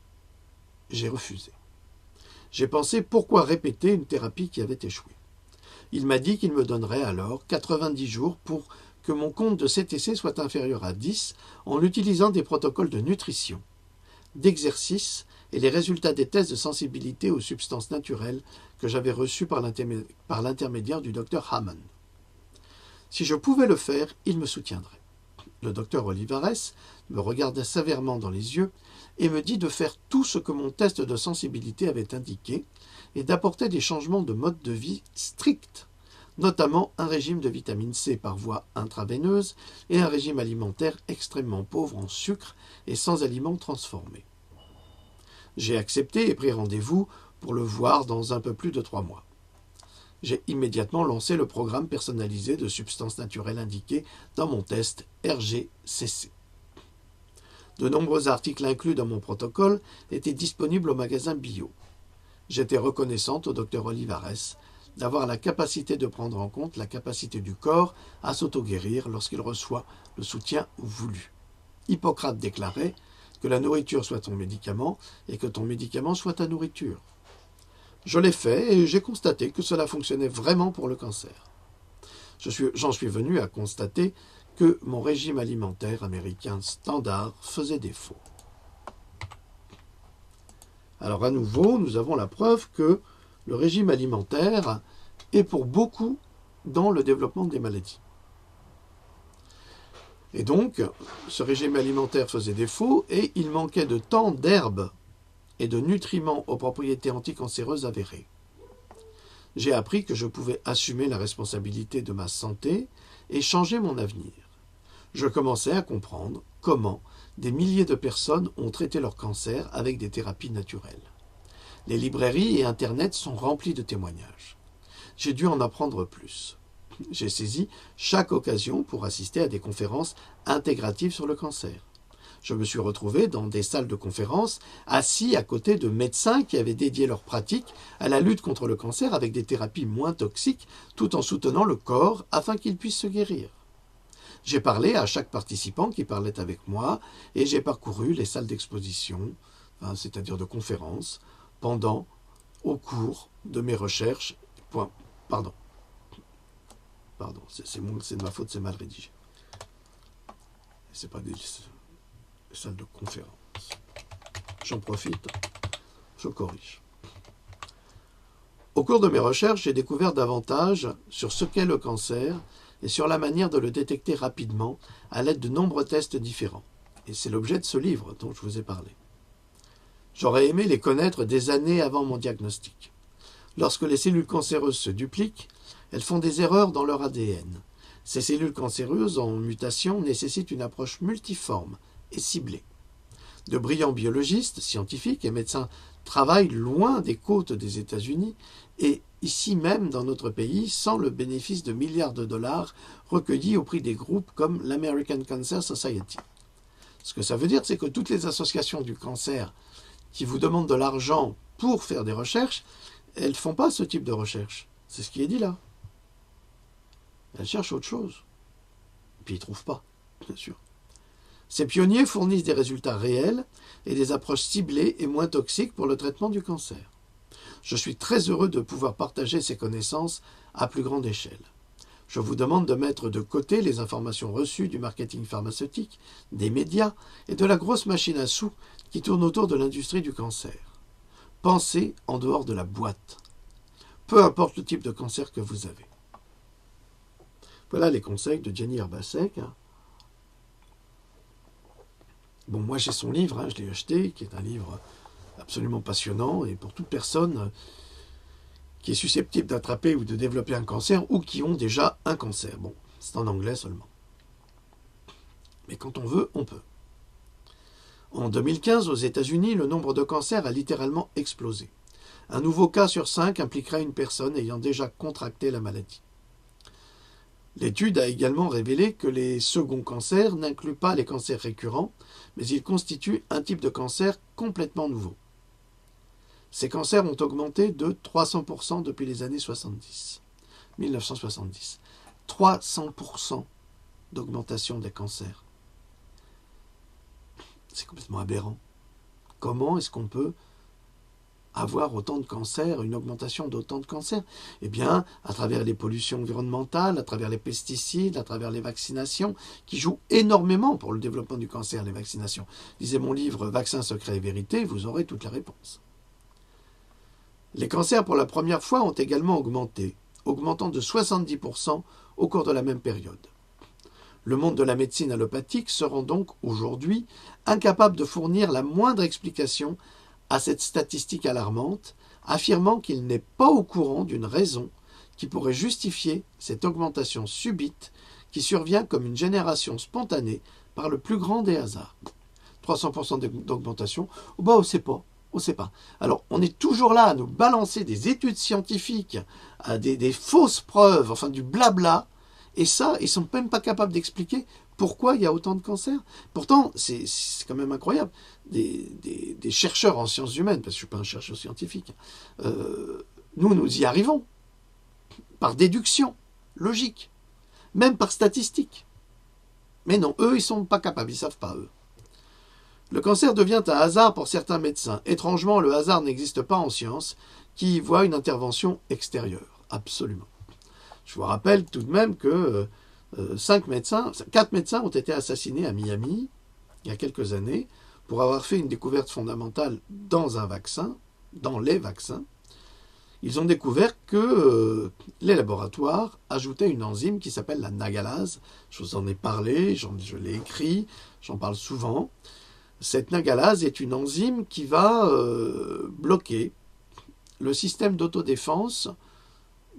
J'ai refusé. J'ai pensé pourquoi répéter une thérapie qui avait échoué. Il m'a dit qu'il me donnerait alors 90 jours pour que mon compte de CTC soit inférieur à 10 en utilisant des protocoles de nutrition, d'exercice et les résultats des tests de sensibilité aux substances naturelles que j'avais reçus par l'intermédiaire du docteur Hammond. Si je pouvais le faire, il me soutiendrait. Le docteur Olivares me regarda sévèrement dans les yeux et me dit de faire tout ce que mon test de sensibilité avait indiqué et d'apporter des changements de mode de vie stricts, notamment un régime de vitamine C par voie intraveineuse et un régime alimentaire extrêmement pauvre en sucre et sans aliments transformés. J'ai accepté et pris rendez-vous pour le voir dans un peu plus de 3 mois. J'ai immédiatement lancé le programme personnalisé de substances naturelles indiquées dans mon test RGCC. De nombreux articles inclus dans mon protocole étaient disponibles au magasin Bio. J'étais reconnaissante au docteur Olivares d'avoir la capacité de prendre en compte la capacité du corps à s'auto-guérir lorsqu'il reçoit le soutien voulu. Hippocrate déclarait que la nourriture soit ton médicament et que ton médicament soit ta nourriture. Je l'ai fait et j'ai constaté que cela fonctionnait vraiment pour le cancer. J'en suis venu à constater que mon régime alimentaire américain standard faisait défaut. Alors à nouveau, nous avons la preuve que le régime alimentaire est pour beaucoup dans le développement des maladies. Et donc, ce régime alimentaire faisait défaut et il manquait de tant d'herbes et de nutriments aux propriétés anticancéreuses avérées. J'ai appris que je pouvais assumer la responsabilité de ma santé et changer mon avenir. Je commençais à comprendre comment des milliers de personnes ont traité leur cancer avec des thérapies naturelles. Les librairies et Internet sont remplis de témoignages. J'ai dû en apprendre plus. J'ai saisi chaque occasion pour assister à des conférences intégratives sur le cancer. Je me suis retrouvé dans des salles de conférences, assis à côté de médecins qui avaient dédié leur pratique à la lutte contre le cancer avec des thérapies moins toxiques, tout en soutenant le corps afin qu'il puisse se guérir. J'ai parlé à chaque participant qui parlait avec moi et j'ai parcouru les salles d'exposition, c'est-à-dire de conférences, au cours de mes recherches. Pardon, c'est de ma faute, c'est mal rédigé. C'est pas des salles de conférence. J'en profite, je corrige. Au cours de mes recherches, j'ai découvert davantage sur ce qu'est le cancer et sur la manière de le détecter rapidement à l'aide de nombreux tests différents. Et c'est l'objet de ce livre dont je vous ai parlé. J'aurais aimé les connaître des années avant mon diagnostic. Lorsque les cellules cancéreuses se dupliquent, elles font des erreurs dans leur ADN. Ces cellules cancéreuses en mutation nécessitent une approche multiforme et ciblée. De brillants biologistes, scientifiques et médecins travaillent loin des côtes des États-Unis et ici même dans notre pays sans le bénéfice de milliards de dollars recueillis au prix des groupes comme l'American Cancer Society. Ce que ça veut dire, c'est que toutes les associations du cancer qui vous demandent de l'argent pour faire des recherches, elles ne font pas ce type de recherche. C'est ce qui est dit là. Elles cherchent autre chose. Puis ils ne trouvent pas, bien sûr. Ces pionniers fournissent des résultats réels et des approches ciblées et moins toxiques pour le traitement du cancer. Je suis très heureux de pouvoir partager ces connaissances à plus grande échelle. Je vous demande de mettre de côté les informations reçues du marketing pharmaceutique, des médias et de la grosse machine à sous qui tourne autour de l'industrie du cancer. Pensez en dehors de la boîte. Peu importe le type de cancer que vous avez. Voilà les conseils de Jenny Herbacek. Bon, moi j'ai son livre, hein, je l'ai acheté, qui est un livre absolument passionnant, et pour toute personne qui est susceptible d'attraper ou de développer un cancer, ou qui ont déjà un cancer. Bon, c'est en anglais seulement. Mais quand on veut, on peut. En 2015, aux États-Unis, le nombre de cancers a littéralement explosé. Un nouveau cas sur 5 impliquerait une personne ayant déjà contracté la maladie. L'étude a également révélé que les seconds cancers n'incluent pas les cancers récurrents, mais ils constituent un type de cancer complètement nouveau. Ces cancers ont augmenté de 300% depuis les années 1970. 300% d'augmentation des cancers. C'est complètement aberrant. Comment est-ce qu'on peut avoir autant de cancers, une augmentation d'autant de cancers? Eh bien, à travers les pollutions environnementales, à travers les pesticides, à travers les vaccinations, qui jouent énormément pour le développement du cancer, les vaccinations. Lisez mon livre « Vaccins, secrets et vérité », vous aurez toutes les réponses. Les cancers, pour la première fois, ont également augmenté, augmentant de 70% au cours de la même période. Le monde de la médecine allopathique se rend donc aujourd'hui incapable de fournir la moindre explication à cette statistique alarmante, affirmant qu'il n'est pas au courant d'une raison qui pourrait justifier cette augmentation subite qui survient comme une génération spontanée par le plus grand des hasards. 300% d'augmentation, bah, on ne sait pas. On ne sait pas. Alors, on est toujours là à nous balancer des études scientifiques, à des fausses preuves, enfin du blabla, et ça, ils ne sont même pas capables d'expliquer pourquoi il y a autant de cancers. Pourtant, c'est quand même incroyable. Des chercheurs en sciences humaines, parce que je ne suis pas un chercheur scientifique, nous y arrivons, par déduction, logique, même par statistique. Mais non, eux, ils ne sont pas capables, ils ne savent pas, eux. Le cancer devient un hasard pour certains médecins. Étrangement, le hasard n'existe pas en science, qui y voit une intervention extérieure. Absolument. Je vous rappelle tout de même que 4 médecins ont été assassinés à Miami, il y a quelques années, pour avoir fait une découverte fondamentale dans un vaccin, dans les vaccins. Ils ont découvert que les laboratoires ajoutaient une enzyme qui s'appelle la nagalase. Je vous en ai parlé, je l'ai écrit, j'en parle souvent. Cette nagalase est une enzyme qui va bloquer le système d'autodéfense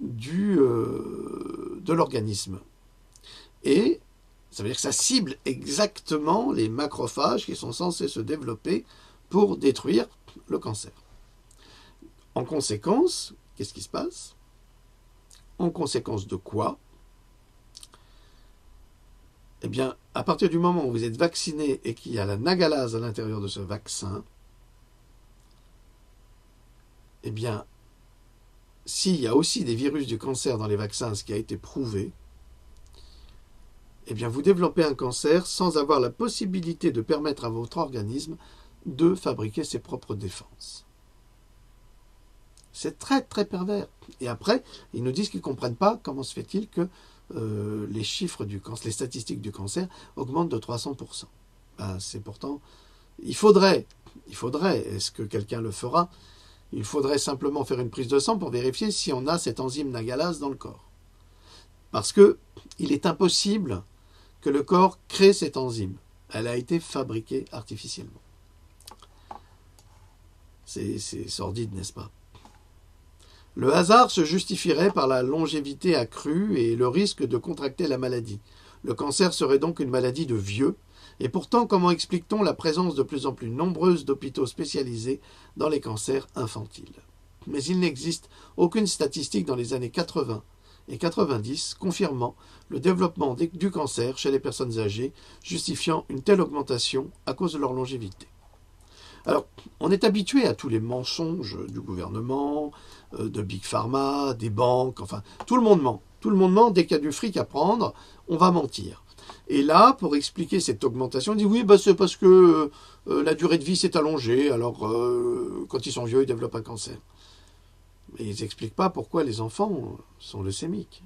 de l'organisme. Et ça veut dire que ça cible exactement les macrophages qui sont censés se développer pour détruire le cancer. En conséquence, qu'est-ce qui se passe? En conséquence de quoi? Eh bien, à partir du moment où vous êtes vacciné et qu'il y a la nagalase à l'intérieur de ce vaccin, eh bien, s'il y a aussi des virus du cancer dans les vaccins, ce qui a été prouvé, eh bien, vous développez un cancer sans avoir la possibilité de permettre à votre organisme de fabriquer ses propres défenses. C'est très, très pervers. Et après, ils nous disent qu'ils ne comprennent pas comment se fait-il que les chiffres du cancer, les statistiques du cancer augmentent de 300%. Ben, c'est pourtant... Il faudrait, est-ce que quelqu'un le fera? Il faudrait simplement faire une prise de sang pour vérifier si on a cette enzyme nagalase dans le corps. Parce que il est impossible que le corps crée cette enzyme. Elle a été fabriquée artificiellement. C'est sordide, n'est-ce pas? Le hasard se justifierait par la longévité accrue et le risque de contracter la maladie. Le cancer serait donc une maladie de vieux. Et pourtant, comment explique-t-on la présence de plus en plus nombreuse d'hôpitaux spécialisés dans les cancers infantiles? Mais il n'existe aucune statistique dans les années 80 et 90 confirmant le développement du cancer chez les personnes âgées, justifiant une telle augmentation à cause de leur longévité. Alors, on est habitué à tous les mensonges du gouvernement, de Big Pharma, des banques, enfin, tout le monde ment. Tout le monde ment, dès qu'il y a du fric à prendre, on va mentir. Et là, pour expliquer cette augmentation, on dit oui, bah, c'est parce que la durée de vie s'est allongée, alors quand ils sont vieux, ils développent un cancer. Mais ils n'expliquent pas pourquoi les enfants sont leucémiques.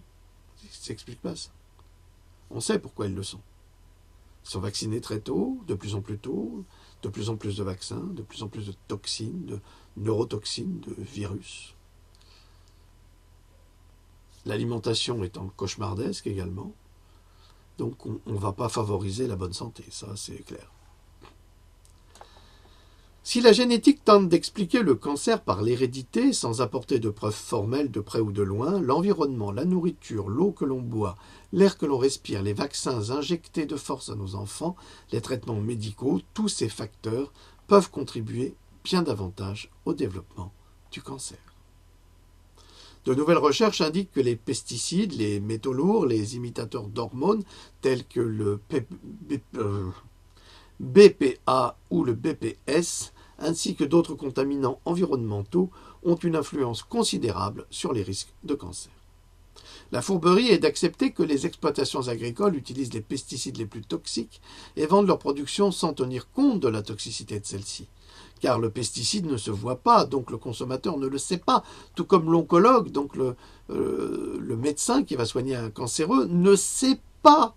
Ils n'expliquent pas ça. On sait pourquoi ils le sont. Ils sont vaccinés très tôt, de plus en plus tôt, de plus en plus de vaccins, de plus en plus de toxines, de neurotoxines, de virus. L'alimentation étant cauchemardesque également. Donc on ne va pas favoriser la bonne santé, ça c'est clair. Si la génétique tente d'expliquer le cancer par l'hérédité, sans apporter de preuves formelles de près ou de loin, l'environnement, la nourriture, l'eau que l'on boit, l'air que l'on respire, les vaccins injectés de force à nos enfants, les traitements médicaux, tous ces facteurs peuvent contribuer bien davantage au développement du cancer. De nouvelles recherches indiquent que les pesticides, les métaux lourds, les imitateurs d'hormones tels que le BPA ou le BPS, ainsi que d'autres contaminants environnementaux, ont une influence considérable sur les risques de cancer. La fourberie est d'accepter que les exploitations agricoles utilisent les pesticides les plus toxiques et vendent leur production sans tenir compte de la toxicité de celle-ci. Car le pesticide ne se voit pas, donc le consommateur ne le sait pas, tout comme l'oncologue, donc le médecin qui va soigner un cancéreux, ne sait pas.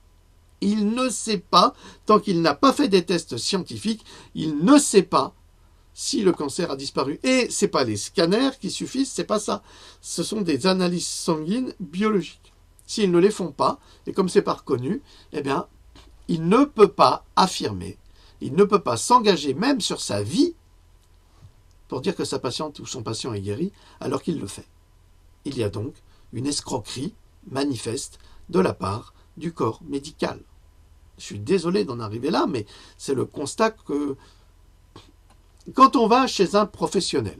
Il ne sait pas, tant qu'il n'a pas fait des tests scientifiques, il ne sait pas si le cancer a disparu. Et ce n'est pas les scanners qui suffisent, c'est pas ça. Ce sont des analyses sanguines biologiques. S'ils ne les font pas, et comme c'est pas reconnu, eh bien, il ne peut pas affirmer, il ne peut pas s'engager même sur sa vie pour dire que sa patiente ou son patient est guéri, alors qu'il le fait. Il y a donc une escroquerie manifeste de la part du corps médical. Je suis désolé d'en arriver là, mais c'est le constat que quand on va chez un professionnel,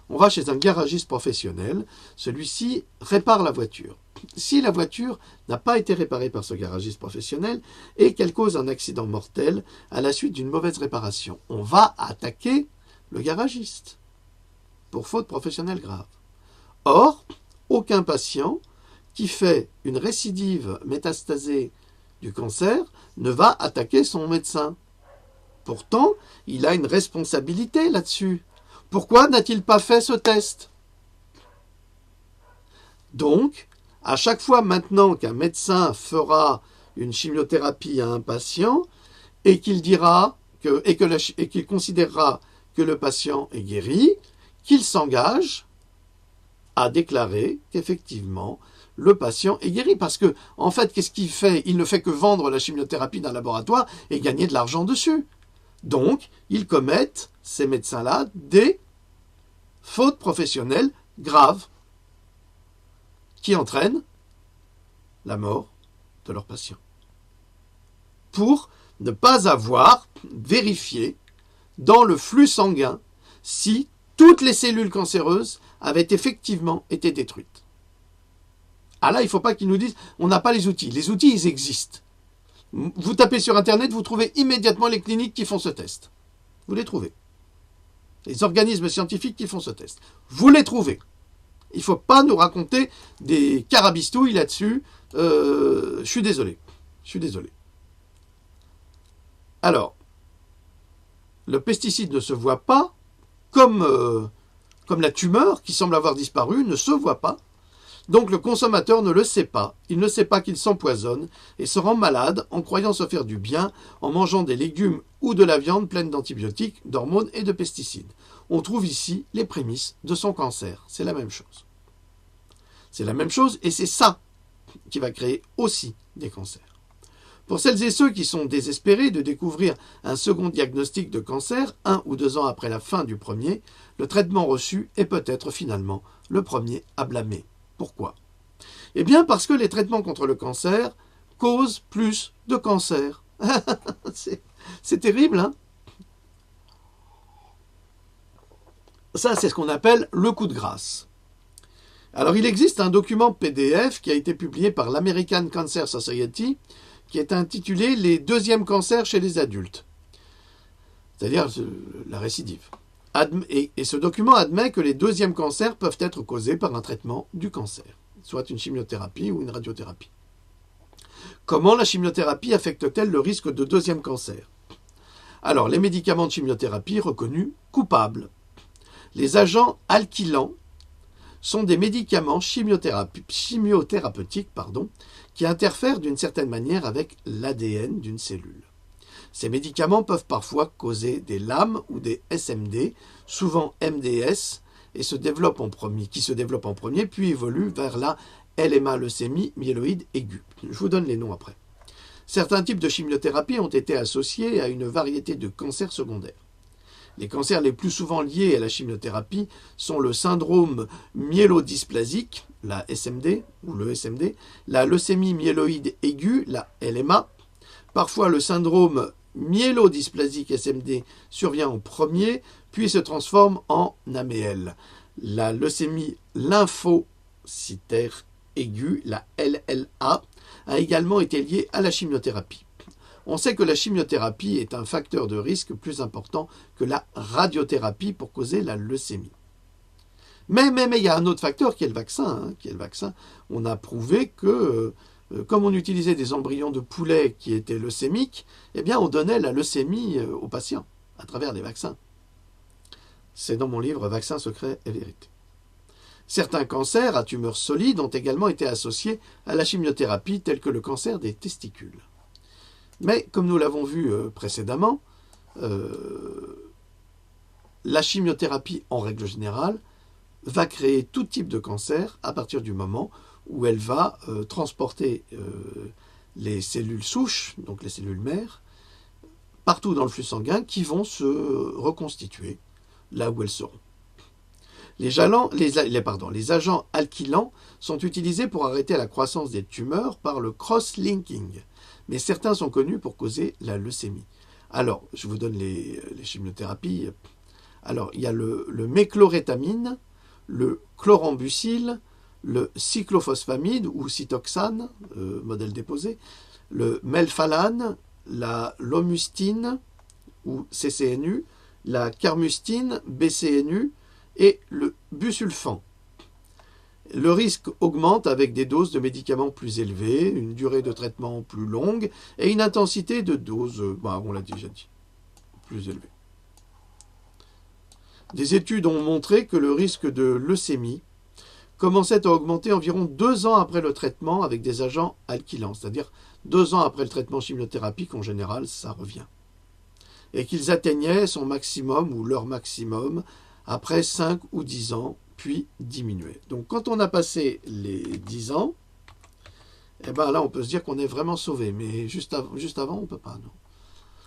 on va chez un garagiste professionnel, celui-ci répare la voiture. Si la voiture n'a pas été réparée par ce garagiste professionnel et qu'elle cause un accident mortel à la suite d'une mauvaise réparation, on va attaquer le garagiste pour faute professionnelle grave. Or, aucun patient qui fait une récidive métastasée du cancer ne va attaquer son médecin. Pourtant, il a une responsabilité là-dessus. Pourquoi n'a-t-il pas fait ce test? Donc, à chaque fois maintenant qu'un médecin fera une chimiothérapie à un patient et qu'il dira et qu'il considérera que le patient est guéri, qu'il s'engage à déclarer qu'effectivement le patient est guéri. Parce que, en fait, qu'est-ce qu'il fait? Il ne fait que vendre la chimiothérapie d'un laboratoire et gagner de l'argent dessus. Donc, ils commettent, ces médecins-là, des fautes professionnelles graves qui entraînent la mort de leurs patients. Pour ne pas avoir vérifié dans le flux sanguin si toutes les cellules cancéreuses avaient effectivement été détruites. Ah là, il ne faut pas qu'ils nous disent on n'a pas les outils. Les outils, ils existent. Vous tapez sur Internet, vous trouvez immédiatement les cliniques qui font ce test. Vous les trouvez. Les organismes scientifiques qui font ce test. Vous les trouvez. Il ne faut pas nous raconter des carabistouilles là-dessus. Je suis désolé. Alors, le pesticide ne se voit pas comme la tumeur qui semble avoir disparu, ne se voit pas. Donc le consommateur ne le sait pas, il ne sait pas qu'il s'empoisonne et se rend malade en croyant se faire du bien en mangeant des légumes ou de la viande pleine d'antibiotiques, d'hormones et de pesticides. On trouve ici les prémices de son cancer. C'est la même chose. C'est la même chose et c'est ça qui va créer aussi des cancers. Pour celles et ceux qui sont désespérés de découvrir un second diagnostic de cancer, 1 ou 2 ans après la fin du premier, le traitement reçu est peut-être finalement le premier à blâmer. Pourquoi? Eh bien parce que les traitements contre le cancer causent plus de cancer. C'est terrible, hein? Ça, c'est ce qu'on appelle le coup de grâce. Alors, il existe un document PDF qui a été publié par l'American Cancer Society qui est intitulé « Les deuxièmes cancers chez les adultes », c'est-à-dire la récidive. Et ce document admet que les deuxièmes cancers peuvent être causés par un traitement du cancer, soit une chimiothérapie ou une radiothérapie. Comment la chimiothérapie affecte-t-elle le risque de deuxième cancer? Alors, les médicaments de chimiothérapie reconnus coupables. Les agents alkylants sont des médicaments chimiothérapeutiques qui interfèrent d'une certaine manière avec l'ADN d'une cellule. Ces médicaments peuvent parfois causer des LAM ou des SMD, souvent MDS, qui se développent en premier, puis évoluent vers la LMA, leucémie myéloïde aiguë. Je vous donne les noms après. Certains types de chimiothérapie ont été associés à une variété de cancers secondaires. Les cancers les plus souvent liés à la chimiothérapie sont le syndrome myélodysplasique, la SMD ou le SMD, la leucémie myéloïde aiguë, la LMA. Parfois, le syndrome myélodysplasique SMD survient en premier, puis se transforme en AML. La leucémie lymphocytaire aiguë, la LLA, a également été liée à la chimiothérapie. On sait que la chimiothérapie est un facteur de risque plus important que la radiothérapie pour causer la leucémie. Mais il y a un autre facteur qui est le vaccin. On a prouvé que, comme on utilisait des embryons de poulet qui étaient leucémiques, eh bien on donnait la leucémie aux patients à travers des vaccins. C'est dans mon livre Vaccins, secrets et vérité. Certains cancers à tumeurs solides ont également été associés à la chimiothérapie, tels que le cancer des testicules. Mais, comme nous l'avons vu précédemment, la chimiothérapie, en règle générale, va créer tout type de cancer à partir du moment où elle va transporter les cellules souches, donc les cellules mères, partout dans le flux sanguin qui vont se reconstituer là où elles seront. Les agents alkylants sont utilisés pour arrêter la croissance des tumeurs par le cross-linking, mais certains sont connus pour causer la leucémie. Alors, je vous donne les chimiothérapies. Alors, il y a le méclorétamine, le chlorambucil, le cyclophosphamide ou cytoxane, modèle déposé, le melphalane, la lomustine ou CCNU, la carmustine, BCNU et le busulfan. Le risque augmente avec des doses de médicaments plus élevées, une durée de traitement plus longue et une intensité de dose, on l'a déjà dit, plus élevée. Des études ont montré que le risque de leucémie commençait à augmenter environ 2 ans après le traitement avec des agents alkylants, c'est-à-dire 2 ans après le traitement chimiothérapique, en général, ça revient. Et qu'ils atteignaient son maximum ou leur maximum après 5 ou 10 ans, puis diminuaient. Donc quand on a passé les 10 ans, là on peut se dire qu'on est vraiment sauvé, mais juste avant on ne peut pas, non.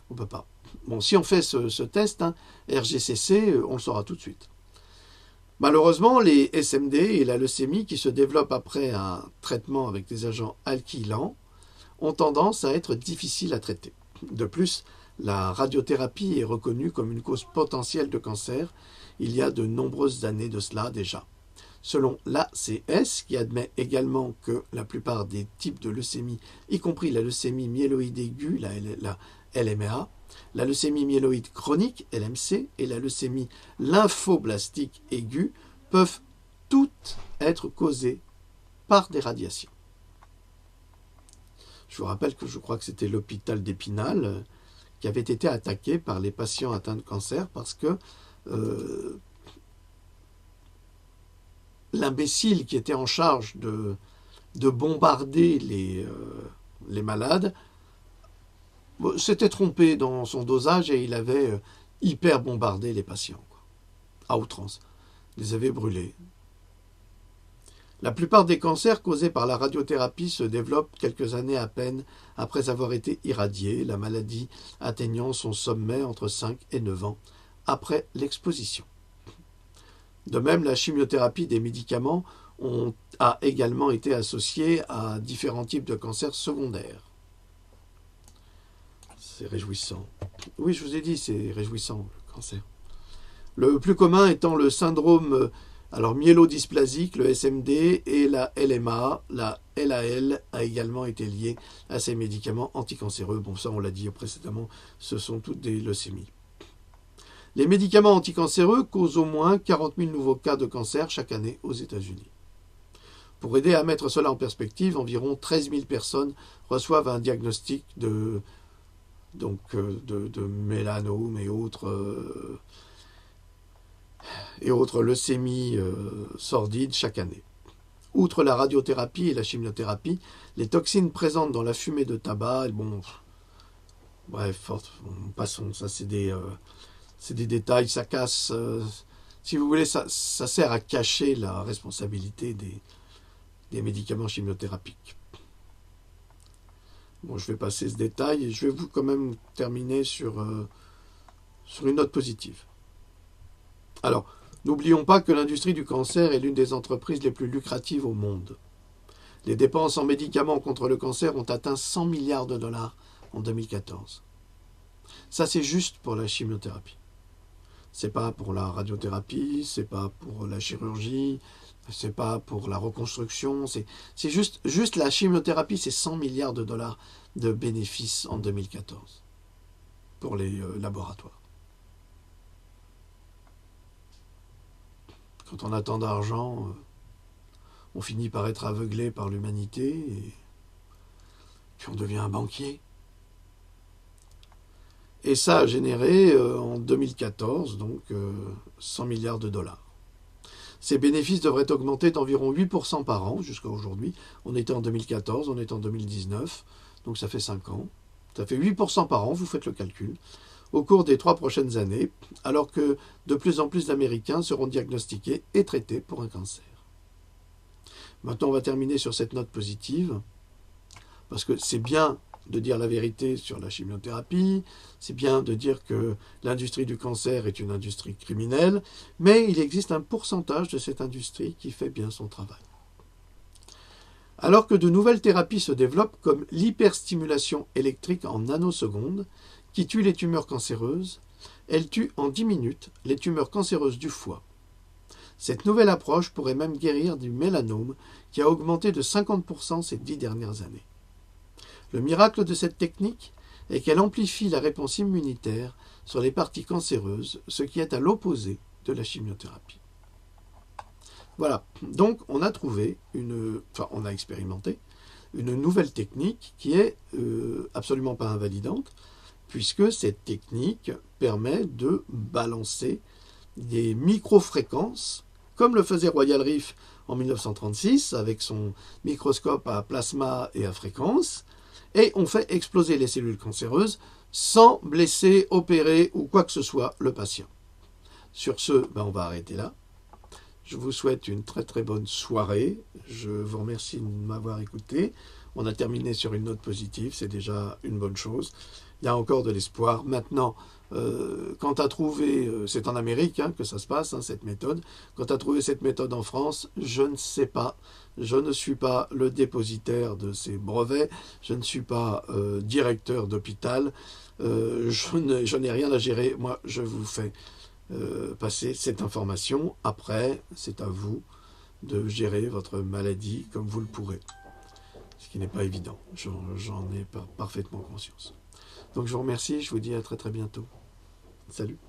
On peut pas. Bon, si on fait ce test, RGCC, on le saura tout de suite. Malheureusement, les SMD et la leucémie qui se développent après un traitement avec des agents alkylants ont tendance à être difficiles à traiter. De plus, la radiothérapie est reconnue comme une cause potentielle de cancer il y a de nombreuses années de cela déjà. Selon l'ACS, qui admet également que la plupart des types de leucémie, y compris la leucémie myéloïde aiguë, la LMA, la leucémie myéloïde chronique, LMC, et la leucémie lymphoblastique aiguë, peuvent toutes être causées par des radiations. Je vous rappelle que je crois que c'était l'hôpital d'Épinal qui avait été attaqué par les patients atteints de cancer parce que l'imbécile qui était en charge de bombarder les malades s'était trompé dans son dosage et il avait hyper bombardé les patients, à outrance. Il les avait brûlés. La plupart des cancers causés par la radiothérapie se développent quelques années à peine après avoir été irradiés, la maladie atteignant son sommet entre 5 et 9 ans après l'exposition. De même, la chimiothérapie des médicaments a également été associée à différents types de cancers secondaires. C'est réjouissant. Oui, je vous ai dit, c'est réjouissant, le cancer. Le plus commun étant le syndrome myélodysplasique, le SMD, et la LMA. La LAL a également été liée à ces médicaments anticancéreux. Bon, ça, on l'a dit précédemment, ce sont toutes des leucémies. Les médicaments anticancéreux causent au moins 40 000 nouveaux cas de cancer chaque année aux États-Unis. Pour aider à mettre cela en perspective, environ 13 000 personnes reçoivent un diagnostic de mélanome et autres leucémies sordides chaque année. Outre la radiothérapie et la chimiothérapie, les toxines présentes dans la fumée de tabac, passons, ça c'est des détails, ça casse, si vous voulez, ça sert à cacher la responsabilité des médicaments chimiothérapiques. Bon, je vais passer ce détail et je vais quand même terminer sur une note positive. Alors, n'oublions pas que l'industrie du cancer est l'une des entreprises les plus lucratives au monde. Les dépenses en médicaments contre le cancer ont atteint 100 milliards de dollars en 2014. Ça, c'est juste pour la chimiothérapie. C'est pas pour la radiothérapie, c'est pas pour la chirurgie, c'est pas pour la reconstruction, c'est juste la chimiothérapie, c'est 100 milliards de dollars de bénéfices en 2014 pour les laboratoires. Quand on a tant d'argent, on finit par être aveuglé par l'humanité et puis on devient un banquier. Et ça a généré en 2014 donc 100 milliards de dollars. Ces bénéfices devraient augmenter d'environ 8% par an jusqu'à aujourd'hui. On était en 2014, on est en 2019, donc ça fait 5 ans. Ça fait 8% par an, vous faites le calcul, au cours des 3 prochaines années, alors que de plus en plus d'Américains seront diagnostiqués et traités pour un cancer. Maintenant, on va terminer sur cette note positive, parce que c'est bien de dire la vérité sur la chimiothérapie, c'est bien de dire que l'industrie du cancer est une industrie criminelle, mais il existe un pourcentage de cette industrie qui fait bien son travail. Alors que de nouvelles thérapies se développent comme l'hyperstimulation électrique en nanosecondes, qui tue les tumeurs cancéreuses, elle tue en 10 minutes les tumeurs cancéreuses du foie. Cette nouvelle approche pourrait même guérir du mélanome qui a augmenté de 50% ces 10 dernières années. Le miracle de cette technique est qu'elle amplifie la réponse immunitaire sur les parties cancéreuses, ce qui est à l'opposé de la chimiothérapie. Voilà, donc on a expérimenté une nouvelle technique qui est absolument pas invalidante, puisque cette technique permet de balancer des microfréquences, comme le faisait Royal Rift en 1936 avec son microscope à plasma et à fréquence, et on fait exploser les cellules cancéreuses sans blesser, opérer ou quoi que ce soit le patient. Sur ce, on va arrêter là. Je vous souhaite une très très bonne soirée. Je vous remercie de m'avoir écouté. On a terminé sur une note positive, c'est déjà une bonne chose. Il y a encore de l'espoir. Maintenant, quand tu as trouvé, c'est en Amérique que ça se passe, cette méthode, quand tu as trouvé cette méthode en France, je ne sais pas. Je ne suis pas le dépositaire de ces brevets, je ne suis pas directeur d'hôpital, je n'ai rien à gérer. Moi, je vous fais passer cette information. Après, c'est à vous de gérer votre maladie comme vous le pourrez. Ce qui n'est pas évident. J'en ai parfaitement conscience. Donc je vous remercie, je vous dis à très très bientôt. Salut.